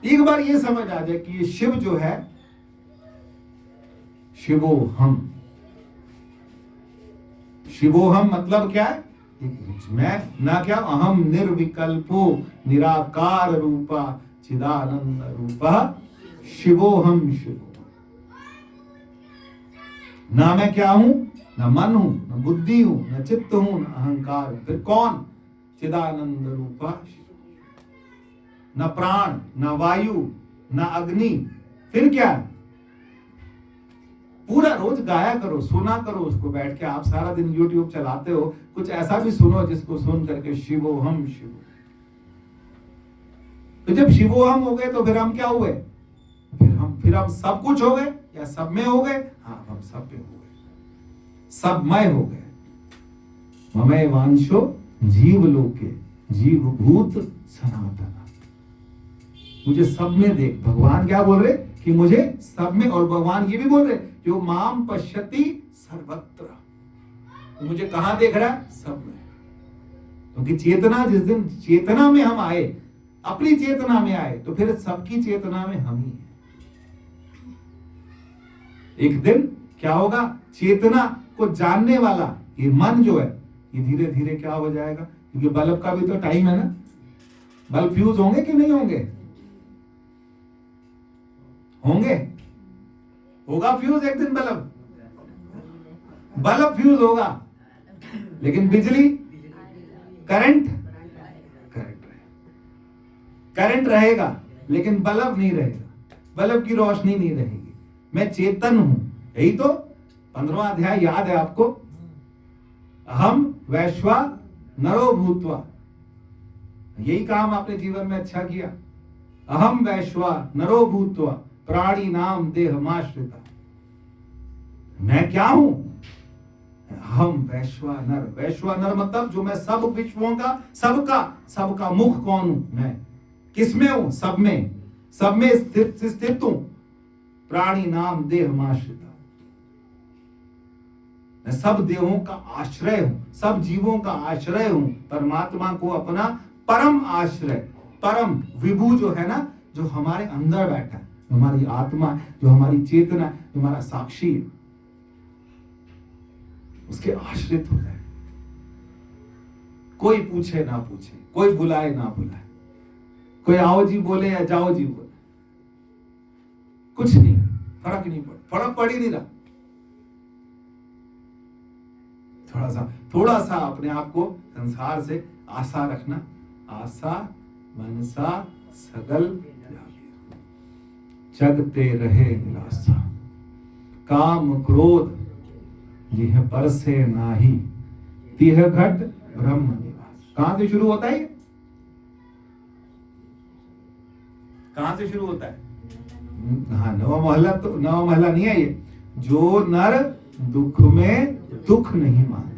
एक बार ये समझ आ जाए कि ये शिव जो है, शिवोहम। शिवोहम मतलब क्या है, मैं ना क्या, अहम निर्विकल्पो निराकार रूपा चिदानंद रूपा शिवोहम शिवो। ना मैं क्या हूं, ना मन हूं, ना बुद्धि हूं, ना चित्त हूं, ना अहंकार हूं। फिर कौन, चिदानंद रूपा शिवो। ना प्राण, ना वायु, ना अग्नि, फिर क्या। पूरा रोज गाया करो, सुना करो उसको बैठ के। आप सारा दिन YouTube चलाते हो, कुछ ऐसा भी सुनो जिसको सुन करके शिवोहम शिवो। तो जब शिवोहम हो गए तो फिर हम क्या हुए, फिर हम सब कुछ हो गए या सब में हो गए। हाँ, हम सब में हो गए, सबमय हो गए। ममय वांशो जीव लोके जीवभूत सनातन। मुझे सब में देख। भगवान क्या बोल रहे कि मुझे सब में, और भगवान ये भी बोल रहे जो माम पश्यति सर्वत्र, तो मुझे कहां देख रहा है, सब में। क्योंकि चेतना, जिस दिन चेतना में हम आए, अपनी चेतना में आए, तो फिर सबकी चेतना में हम ही हैं। एक दिन क्या होगा, चेतना को जानने वाला ये मन जो है, ये धीरे धीरे क्या हो जाएगा। क्योंकि बल्ब का भी तो टाइम है ना, बल्ब फ्यूज होंगे कि नहीं होंगे, होंगे, होगा फ्यूज एक दिन। बल्ब फ्यूज होगा, लेकिन बिजली, करंट रहेगा, लेकिन बल्ब नहीं रहेगा, बल्ब की रोशनी नहीं रहेगी। मैं चेतन हूं, यही तो 15वां अध्याय याद है आपको। अहम वैश्वा नरो भूत्वा, यही काम आपने जीवन में अच्छा किया। अहम वैश्वा नरो भूत्वा प्राणी नाम देहमाश्रिता। मैं क्या हूं, हम वैश्वानर। वैश्वानर मतलब जो मैं सब विश्वों का, सबका मुख कौन हूं, मैं किसमें हूं, सब में स्थित हूं। प्राणी नाम देहमाश्रिता, मैं सब देहों का आश्रय हूं, सब जीवों का आश्रय हूं। परमात्मा को अपना परम आश्रय परम विभू जो है ना, जो हमारे अंदर बैठा है, जो हमारी आत्मा, जो हमारी चेतना, जो हमारा साक्षी है, उसके आश्रित हो जाए। कोई पूछे ना पूछे, कोई बुलाए ना बुलाए, कोई आओ जी बोले या जाओ जी बोले, कुछ नहीं, फर्क नहीं फर्क पड़ ही नहीं रहा। थोड़ा सा अपने आप को संसार से आशा रखना। आशा मनसा सगल जगते रहे निराशा, काम क्रोध यह परसे नाही, तिह घट ब्रह्म निवास। कहां से शुरू होता है? कहां से शुरू होता है? हाँ, नवा महला नहीं है ये। जो नर दुख में दुख नहीं माने,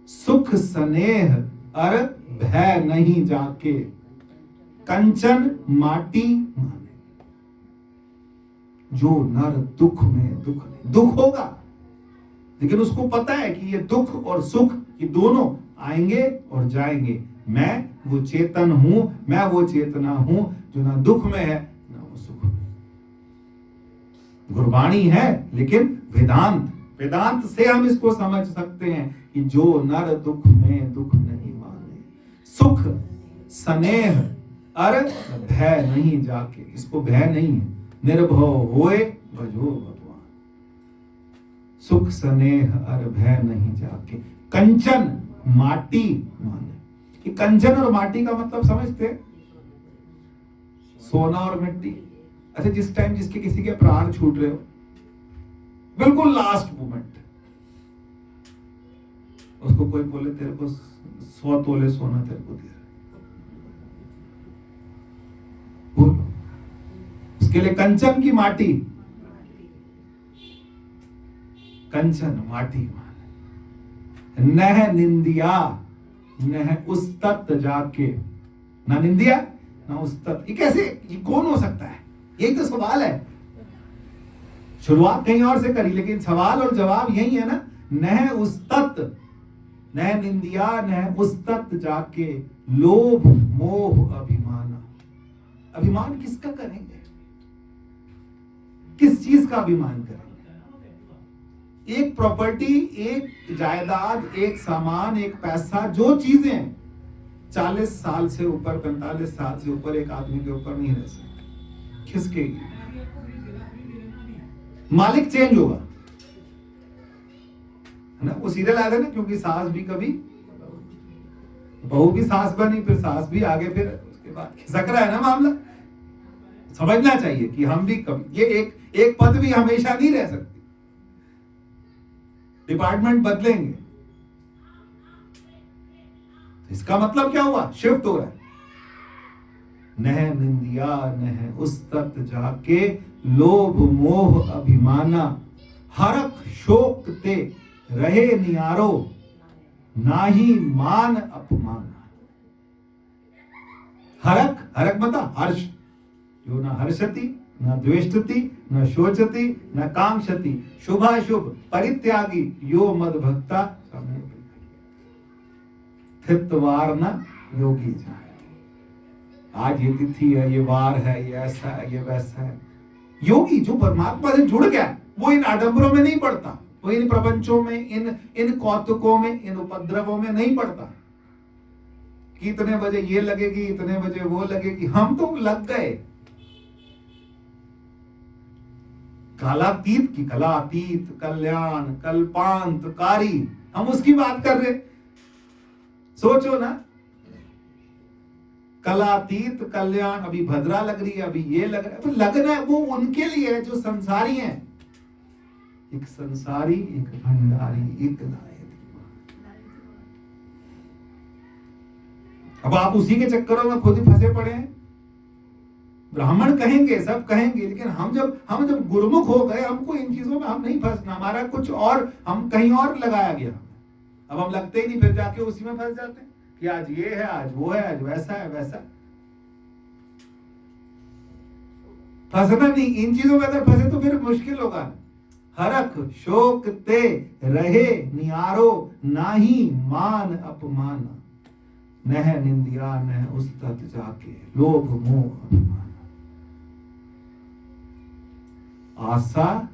सुख स्नेह अर भय नहीं जाके, कंचन माटी माने। जो नर दुख में दुख नहीं, दुख होगा लेकिन उसको पता है कि ये दुख और सुख ये दोनों आएंगे और जाएंगे। मैं वो चेतन हूं, मैं वो चेतना हूं जो ना दुख में है ना वो सुख में। गुरबाणी है लेकिन वेदांत से हम इसको समझ सकते हैं कि जो नर दुख में दुख नहीं माने, सुख स्नेह अर भय नहीं जाके, इसको भय नहीं है, निर्भव होए भजो भगवान। सुख स्नेह अर भय नहीं जाके, कंचन माटी माने। कि कंचन और माटी का मतलब समझते हैं? सोना और मिट्टी। अच्छा, जिस टाइम जिसके किसी के प्राण छूट रहे हो, बिल्कुल लास्ट मोमेंट, उसको कोई बोले तेरे को 100 तोले सोना तेरे को दे रहा, बोलो उसके लिए कंचन की माटी, कंचन माटी माने। नह निंदिया नह उस्तत जाके, ना निंदिया ना उस्तत। ये कैसे, ये कौन हो सकता है? यही तो सवाल है। शुरुआत कहीं और से करी लेकिन सवाल और जवाब यही है ना। नह उस्तत, नह निंदिया नह उस्तत जाके, लोभ मोह अभिमाना। अभिमान किसका करेंगे? किस चीज का अभिमान करेंगे? एक प्रॉपर्टी, एक जायदाद, एक सामान, एक पैसा, जो चीजें 40 साल से ऊपर, 45 साल से ऊपर एक आदमी के ऊपर नहीं रह सकती, खिसकेगी। मालिक चेंज होगा, है ना? वो सीरियल आया था ना, क्योंकि सास भी कभी, बहू भी सास बनी, फिर सास भी आगे, फिर उसके बाद खिसक रहा है ना मामला। समझना चाहिए कि हम भी कभी, ये एक पद भी हमेशा नहीं रह सकती, डिपार्टमेंट बदलेंगे। इसका मतलब क्या हुआ? शिफ्ट हो रहा है। नह निंदिया नह उस्तत जाके, लोभ मोह अभिमाना, हरक शोक ते रहे नियारो, नाही मान अपमाना। हरक मतलब हर्ष, जो ना हर्षति न द्वेष्टति न शोचति न कांक्षति, शुभाशुभ परित्यागी, यो मद भक्ता थित्वार न योगी जाए। आज ये तिथि है, ये वार है, ये ऐसा है, ये वैसा है। योगी जो परमात्मा से जुड़ गया, वो इन आडंबरों में नहीं पड़ता, वो इन प्रपंचों में, इन कौतुकों में, इन उपद्रवों में नहीं पड़ता कि इतने बजे ये लगेगी, इतने बजे वो लगेगी। हम तो लग गए कालातीत की, कलातीत, कल्याण, कल्पांतकारी, हम उसकी बात कर रहे। सोचो ना, कलातीत कल्याण, अभी भद्रा लग रही है, अभी ये लग रहा है, तो लगना है वो उनके लिए है जो संसारी हैं। एक संसारी, एक भंडारी, एक नायक। अब आप उसी के चक्करों में खुद ही फंसे पड़े हैं। ब्राह्मण कहेंगे, सब कहेंगे, लेकिन हम जब गुरुमुख हो गए, हमको इन चीजों में हम नहीं फंसना। हमारा कुछ और, हम कहीं और लगाया गया, अब हम लगते ही नहीं, फिर जाके उसी में फंस जाते हैं कि आज ये है, आज वो है, आज वैसा है, वैसा। फंसना नहीं, इन चीजों में अगर फंसे तो फिर मुश्किल होगा। हरख शोक ते रहे नियारो, नाही मान अपमान। नह निंदिया न उस्तत जाके लोभ मोह अभिमान। आशा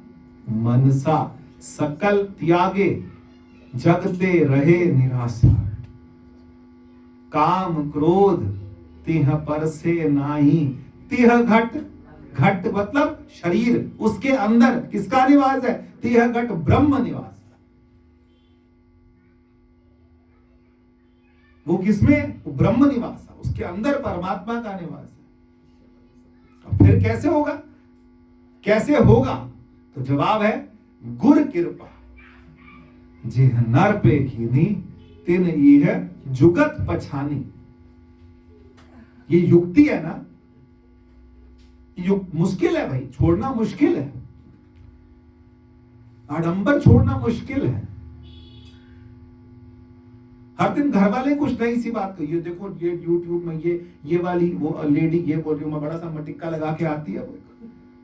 मनसा सकल त्यागे जगते रहे निराशा। काम क्रोध तिह पर से नाही, तिह घट, घट मतलब शरीर, उसके अंदर किसका निवास है? तिह घट ब्रह्म निवास। वो किसमें? वो ब्रह्म निवास है, उसके अंदर परमात्मा का निवास है। अब फिर कैसे होगा? कैसे होगा? तो जवाब है गुर कृपा जिह नर पे कीनी तिन यह जुगत पछानी। ये युक्ति है ना, मुश्किल है भाई, छोड़ना मुश्किल है, आडंबर छोड़ना मुश्किल है। हर दिन घर वाले कुछ नई सी बात कही, देखो ये यूट्यूब में ये वाली वो लेडी ये बोल रही, बड़ा सा मटिक्का लगा के आती है,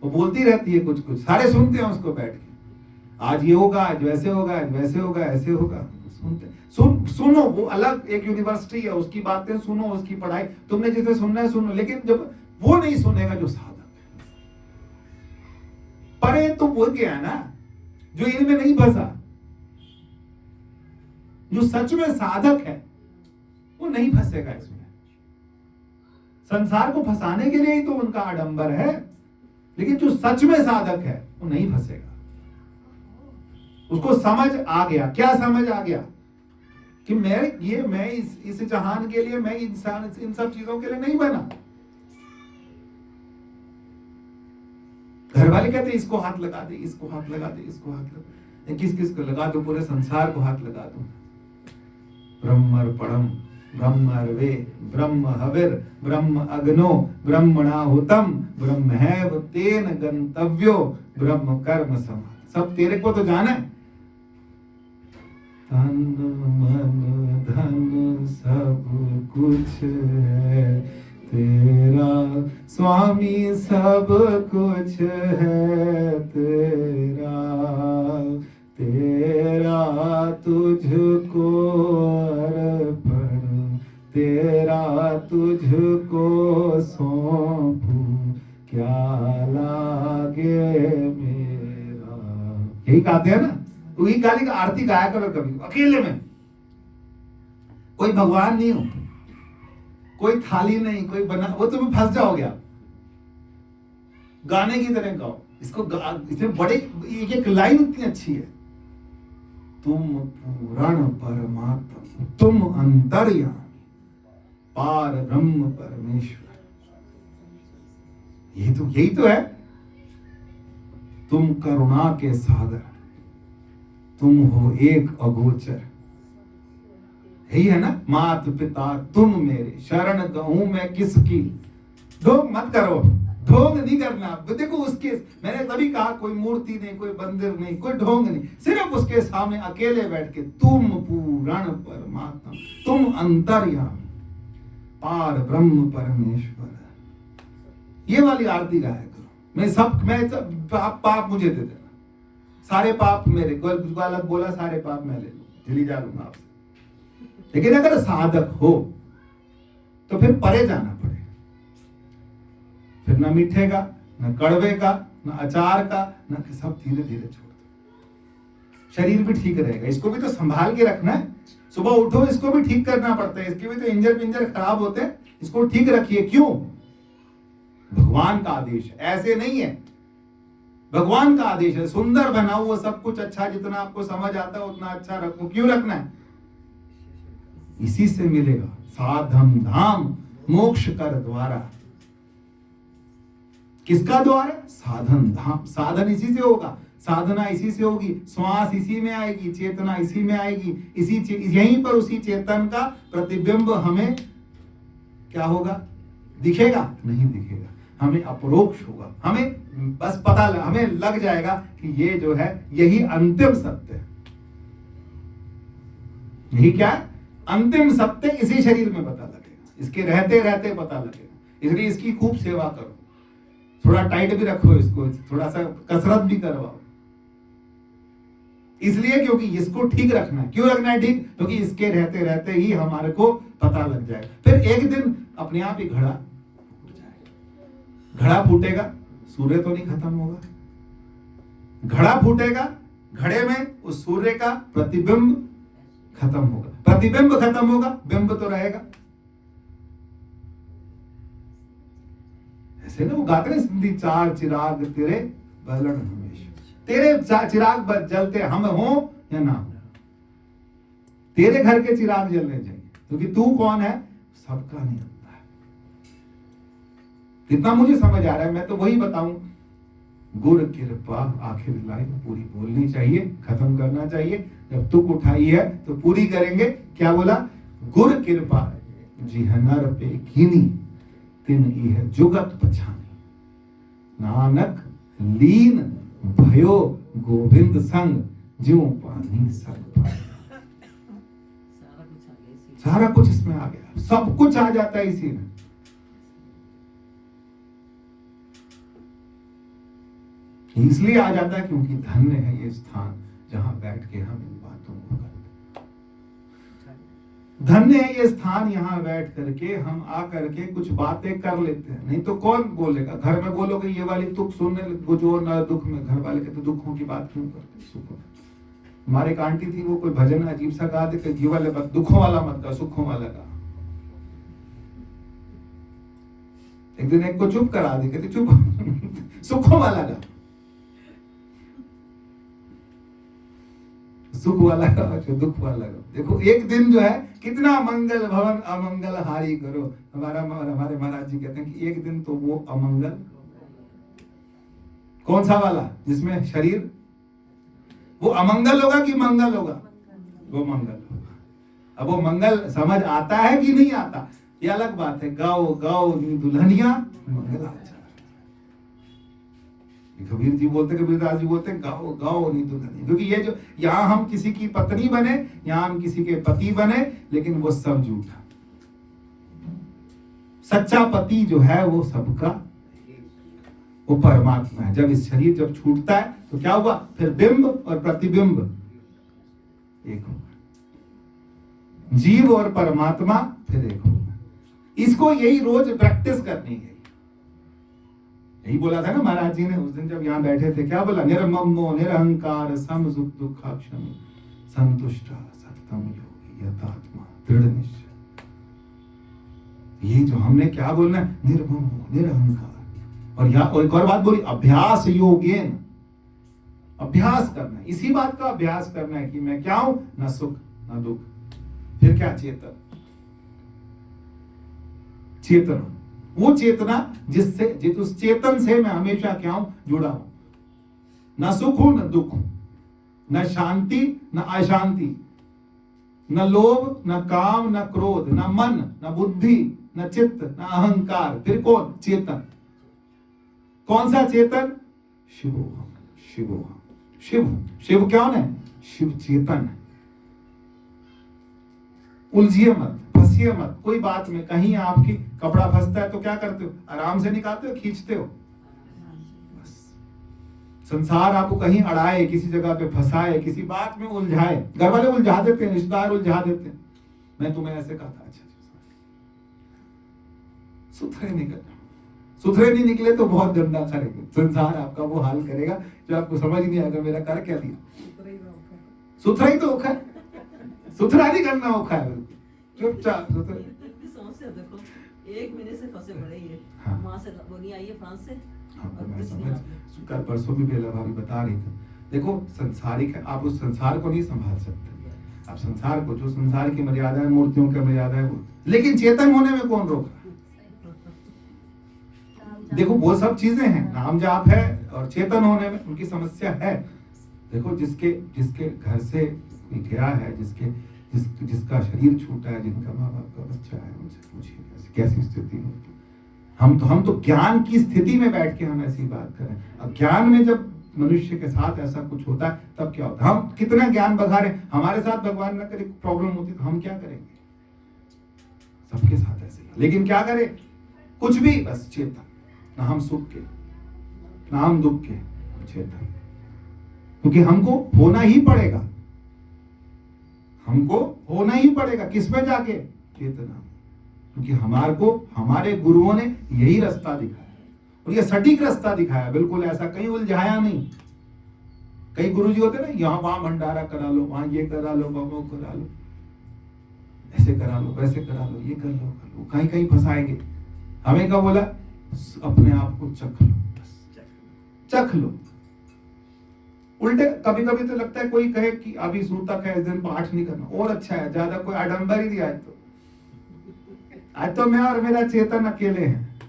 वो बोलती रहती है कुछ कुछ, सारे सुनते हैं उसको बैठ के, आज ये होगा, आज वैसे होगा, आज वैसे होगा, ऐसे होगा, सुनते सुनो, वो अलग एक यूनिवर्सिटी है, उसकी बातें सुनो, उसकी पढ़ाई तुमने जिसे सुनना है सुनो, लेकिन जब वो नहीं सुनेगा जो साधक है, परे तो वो क्या है ना, जो इनमें नहीं फंसा, जो सच में साधक है वो नहीं फंसेगा इसमें। संसार को फंसाने के लिए ही तो उनका आडंबर है, लेकिन जो सच में साधक है वो नहीं फंसेगा। उसको समझ आ गया, क्या समझ आ गया कि मैं इस जहान के लिए, मैं इंसान इन सब चीजों के लिए नहीं बना। घर वाले कहते इसको हाथ लगा दे, इसको हाथ लगा दे, इसको हाथ लगा दे, किस किस को लगा दो, पूरे संसार को हाथ लगा दो। ब्रह्मर्पणम ब्रह्मर्वे ब्रह्म हविर ब्रह्म अग्नो ब्रह्मणाहुतम ब्रह्मैव तेन गंतव्यो ब्रह्म कर्म सम। सब तेरे को तो जाना है। तन मन धन सब कुछ है तेरा स्वामी, सब कुछ है तेरा, तेरा तुझको अर्पण, तेरा तुझको सौंपू, क्या लागे मेरा। यही गाते हैं ना, वही गाली का आरती गाया करो कभी अकेले में, कोई भगवान नहीं हो, कोई थाली नहीं, कोई बना, वो तुम्हें फंस जाओगे आप। गाने की तरह गाओ इसको, इसमें बड़े एक लाइन इतनी अच्छी है, तुम पूर्ण परमात्मा, तुम अंतर्यामी, पार ब्रह्म परमेश्वर। यही तो है। तुम करुणा के सागर, तुम हो एक अगोचर। यही है ना, मात पिता तुम मेरे, शरण गहूं मैं किसकी। ढोंग मत करो, ढोंग नहीं करना। देखो उसके, मैंने तभी कहा कोई मूर्ति नहीं, कोई मंदिर नहीं, कोई ढोंग नहीं, सिर्फ उसके सामने अकेले बैठ के तुम पूर्ण परमात्मा, तुम अंतर्यामी, पार ब्रह्म परमेश्वर। ये वाली आरती गाया करो। मैं सब पाप मुझे दे देना, सारे पाप मेरे, गलत बोला सारे पाप मैं ले लूं, झिली जा लूंगा आपसे। लेकिन अगर साधक हो तो फिर परे जाना पड़ेगा, फिर ना मीठे का, ना कड़वे का, ना अचार का, ना, सब धीरे धीरे छोड़ दो। शरीर भी ठीक रहेगा, इसको भी तो संभाल के रखना है। सुबह उठो, इसको भी ठीक करना पड़ता है, इसके भी तो इंजन पिंजर खराब होते हैं, इसको ठीक रखिए। क्यों? भगवान का आदेश है, ऐसे नहीं है, भगवान का आदेश है। सुंदर बनाओ वो सब कुछ अच्छा, जितना आपको समझ आता है उतना अच्छा रखो। क्यों रखना है? इसी से मिलेगा साधम धाम मोक्ष कर द्वारा। किसका द्वार है? साधन धाम। साधन इसी से होगा, साधना इसी से होगी, श्वास इसी में आएगी, चेतना इसी में आएगी, यहीं पर उसी चेतन का प्रतिबिंब हमें क्या होगा? दिखेगा? नहीं दिखेगा, हमें अपरोक्ष होगा। हमें बस पता हमें लग जाएगा कि ये जो है यही अंतिम सत्य है। यही क्या है? अंतिम सत्य इसी शरीर में पता लगेगा, इसके रहते रहते पता लगेगा। इसलिए इसकी खूब सेवा करो, थोड़ा टाइट भी रखो इसको, थोड़ा सा कसरत भी करवाओ, इसलिए क्योंकि इसको ठीक रखना है। क्यों रखना है ठीक? क्योंकि इसके रहते रहते ही हमारे को पता लग जाएगा। फिर एक दिन अपने आप ही घड़ा फूट जाएगा। घड़ा फूटेगा, सूर्य तो नहीं खत्म होगा। घड़ा फूटेगा, घड़े में उस सूर्य का प्रतिबिंब खत्म होगा। प्रतिबिंब खत्म होगा, बिंब तो रहेगा। ऐसे ना वो गाते हैं सिंधी, चार चिराग तेरे बलन हमेशा। तेरे चिराग जलते हम हो या ना हो, तेरे घर के चिराग जलने चाहिए, क्योंकि तू कौन है सबका नहीं होता है। कितना मुझे समझ आ रहा है, मैं तो वही बताऊं, गुर कृपा आखिर लाइन पूरी बोलनी चाहिए, खत्म करना चाहिए। जब तुक उठाई है तो पूरी करेंगे। क्या बोला? गुर कृपा जी है नर पे कीनी, तिन है जुगत पछानी, नानक लीन भयो गोविंद संग, ज्यों पानी सब पानी। सारा कुछ इसमें आ गया, सब कुछ आ जाता है इसी में। इसलिए आ जाता है क्योंकि धन्य है ये स्थान जहां बैठ के हम इन बातों को करते हैं। धन्य है ये स्थान, यहां बैठ करके हम आ करके कुछ बातें कर लेते हैं। नहीं तो कौन बोलेगा? घर में बोलोगे ये वाली तुक सुनने जो न दुख में, घर वाले कहते दुखों की बात क्यों करते, सुखों। हमारे एक आंटी थी, वो कोई भजन अजीब सा गा देते, ये वाले बात दुखों वाला मत गा, सुखों वाला गा। एक दिन एक को चुप करा दी, कहते चुप सुखों वाला गा, सुख वाला गाओ, दुख वाला गाओ। देखो एक दिन जो है कितना मंगल भवन अमंगल हारी करो। हमारे महाराज जी कहते हैं कि एक दिन तो वो अमंगल, कौन सा वाला? जिसमें शरीर, वो अमंगल होगा कि मंगल होगा? वो मंगल होगा। अब वो मंगल समझ आता है कि नहीं आता, ये अलग बात है। गाओ गाओ दुल्हनिया मंगल आचार। कबीर जी बोलते, कबीरदास जी बोलते, गाओ गाओ नहीं दुल्हनिया। क्योंकि ये जो यहां हम किसी की पत्नी बने, यहां हम किसी के पति बने, लेकिन वो सब झूठा। सच्चा पति जो है वो सबका, वो परमात्मा है। जब इस शरीर जब छूटता है तो क्या हुआ? फिर बिंब और प्रतिबिंब एक होगा, जीव और परमात्मा फिर एक होगा। इसको यही रोज प्रैक्टिस करनी है। यही बोला था ना महाराज जी ने उस दिन जब यहाँ बैठे थे। क्या बोला? निर्ममो निरहंकार सम सुख दुखाक्षमी संतुष्टा सततम योगी यथात्मा दृढ़ निश्चय। ये जो हमने क्या बोलना है? निर्ममो निरहंकार। और एक और बात बोली, अभ्यास योगेन, अभ्यास करना है। इसी बात का अभ्यास करना है कि मैं क्या हूं? न सुख न दुख। फिर क्या? चेतन। चेतन, वो चेतना जिससे, उस चेतन से मैं हमेशा क्या हूं? जुड़ा हूं। न सुख हूं न दुख हूं, न शांति न अशांति, न लोभ न काम न क्रोध, न मन न बुद्धि न चित्त न अहंकार। फिर कौन? चेतन। कौन सा चेतन? शिवोहम। शिवोहम, शिव। शिव कौन है? शिव चेतन है। उलझिए मत, फंसिए मत कोई बात में। कहीं आपकी कपड़ा फंसता है तो क्या करते हो? आराम से निकालते हो, खींचते हो। बस संसार आपको कहीं अड़ाए, किसी जगह पे फंसाए, किसी बात में उलझाए। घर वाले उलझा देते हैं, रिश्तेदार उलझा देते हैं। मैं तुम्हें ऐसे कहा था, अच्छा सुथरे निकल, सुथरे नहीं निकले तो बहुत गंदा करेंगे। संसार आपका वो हाल करेगा जो आपको समझ नहीं आएगा मेरा कर क्या दिया। सुथरा ही तो औखा है, सुथरा नहीं करना औखा है। चुपचाप देखो, एक महीने से फंसे पड़े ये। हाँ। वहां से वो नहीं आई है फ्रांस से। हाँ, तो मैं समझ, कल परसों भी बेला भाभी बता रही थी। देखो संसारिक है, आप उस संसार को नहीं संभाल सकते। आप संसार को, जो संसार की मर्यादा है, मूर्तियों की मर्यादा है वो, लेकिन चेतन होने में कौन रोक रहा है? देखो वो सब चीजें हैं, नाम जाप है और चेतन होने में उनकी समस्या है। देखो जिसके घर से गया है, जिसका शरीर छूटा है, जिनका माँ बाप का बच्चा है, उनसे पूछिए कैसी स्थिति होती। हम तो ज्ञान की स्थिति में बैठ के हम ऐसी बात करें। अब ज्ञान में जब मनुष्य के साथ ऐसा कुछ होता है तब क्या होता है? हम कितना ज्ञान बघारे, हमारे साथ भगवान न करे प्रॉब्लम होती तो हम क्या करेंगे? सबके साथ ऐसे ही। लेकिन क्या करें? कुछ भी, बस चेतन। ना हम सुख के, ना हम दुख के, चेतन। क्योंकि हमको होना ही पड़ेगा, हमको होना ही पड़ेगा। किसमें जाके? चेतना। क्योंकि हमारे गुरुओं ने यही रास्ता दिखाया और ये सटीक रास्ता दिखाया, बिल्कुल ऐसा कहीं उलझाया नहीं। कई गुरुजी होते ना, यहाँ वहां भंडारा करा लो, वहां ये करा लो, वो करा लो, ऐसे करा लो, वैसे करा लो, ये कर लो, कहीं कहीं फंसाएंगे। हमें क्या बोला? अपने आप को चख लो, बस चख लो। उल्टे कभी कभी तो लगता है कोई कहे कि अभी सूतक है, इस दिन पाठ नहीं करना, और अच्छा है, ज्यादा कोई आडंबर ही नहीं। आज तो मैं और मेरा चेतन अकेले हैं,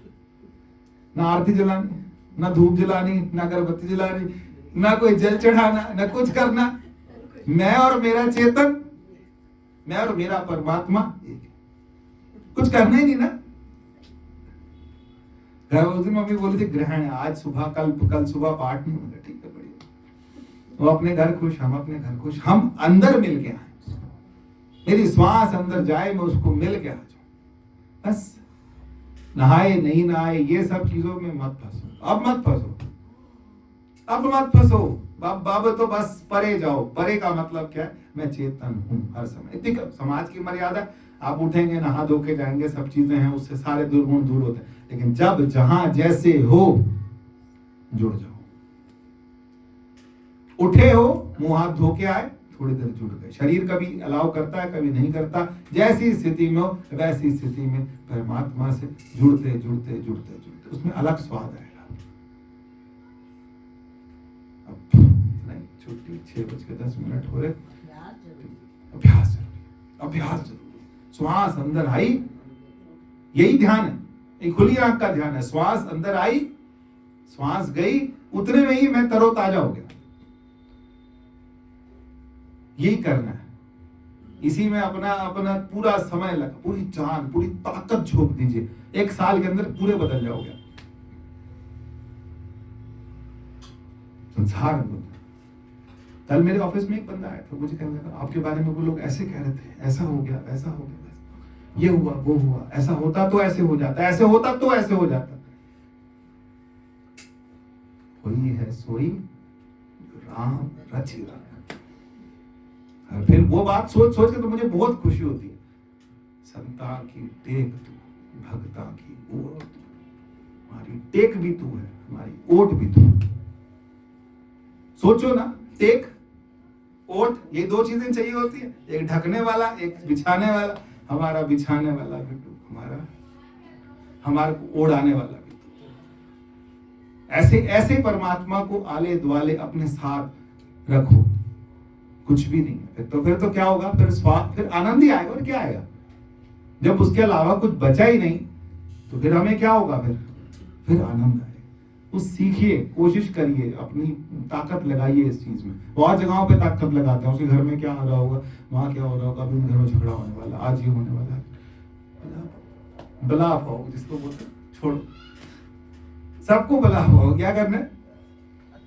ना आरती जलानी, ना धूप जलानी, ना अगरबत्ती जलानी, ना कोई जल चढ़ाना, ना कुछ करना। मैं और मेरा चेतन, मैं और मेरा परमात्मा, कुछ करना ही नहीं ना। उस दिन मम्मी बोली थी ग्रहण है आज सुबह, कल सुबह पाठ नहीं होगा, ठीक है बढ़िया। वो अपने घर खुश, हम अपने घर खुश, हम अंदर मिल के आए। मेरी श्वास अंदर जाए, मैं उसको मिल के आ जाऊं, बस। नहाए नहीं नहाए ये सब चीजों में मत फंसो, अब मत फंसो, अब मत फंसो। बाबा तो बस परे जाओ। परे का मतलब क्या है? मैं चेतन हूं हर समय। इतनी समाज की मर्यादा, आप उठेंगे, नहा धो के जाएंगे, सब चीजें हैं, उससे सारे दुर्गुण दूर होते हैं। लेकिन जब जहां जैसे हो जुड़ जाओ। उठे हो, मुंह हाथ धो के आए, थोड़ी देर जुड़ गए। शरीर कभी अलाउ करता है, कभी नहीं करता। जैसी स्थिति में हो वैसी स्थिति में परमात्मा से जुड़ते जुड़ते जुड़ते जुड़ते उसमें अलग स्वाद आएगा। छुट्टी 6:10 हो रहे। अभ्यास जरूरी, अभ्यास जरूरी। श्वास अंदर आई, यही ध्यान है, ये खुली आंख का ध्यान है। श्वास अंदर आई, श्वास गई, उतने में ही मैं तरोताजा हो गया। यही करना है। इसी में अपना पूरा समय लगा, पूरी जान, पूरी ताकत झोंक दीजिए। 1 साल के अंदर पूरे बदल जाओगे। संसार में कल मेरे ऑफिस में एक बंदा आया था, मुझे कहने लगा आपके बारे में वो लोग ऐसे कह रहे थे, ऐसा हो गया, वैसा हो गया, ये हुआ, वो हुआ, ऐसा होता तो ऐसे हो जाता, ऐसे होता तो ऐसे हो जाता। वही है सोई राम रचि राम। और फिर वो बात सोच सोच के तो मुझे बहुत खुशी होती है। संता की टेक तू, भक्ता की ओट तू। हमारी टेक भी तू है, हमारी ओट भी तू। सोचो ना, टेक ओट, ये 2 चीजें चाहिए होती है, एक ढकने वाला, एक बिछाने वाला। हमारा बिछाने वाला भी तू, हमारा को ओढ़ाने वाला भी तू। ऐसे ऐसे परमात्मा को आले द्वाले अपने साथ रखो, कुछ भी नहीं है। फिर तो क्या होगा? फिर आनंद ही आएगा। और क्या आएगा? जब उसके अलावा कुछ बचा ही नहीं तो फिर हमें क्या होगा? फिर आनंद आएगा। उस सीखिए, कोशिश करिए, अपनी ताकत लगाइए इस चीज में। बहुत जगहों पे ताकत लगाते हैं, उसके घर में क्या हो रहा होगा, वहां क्या हो रहा होगा, अभी घर में झगड़ा होने वाला, आज ये होने वाला है, बला पाओ जिसको बोलते, छोड़ो सबको बला पाओ। क्या करना है?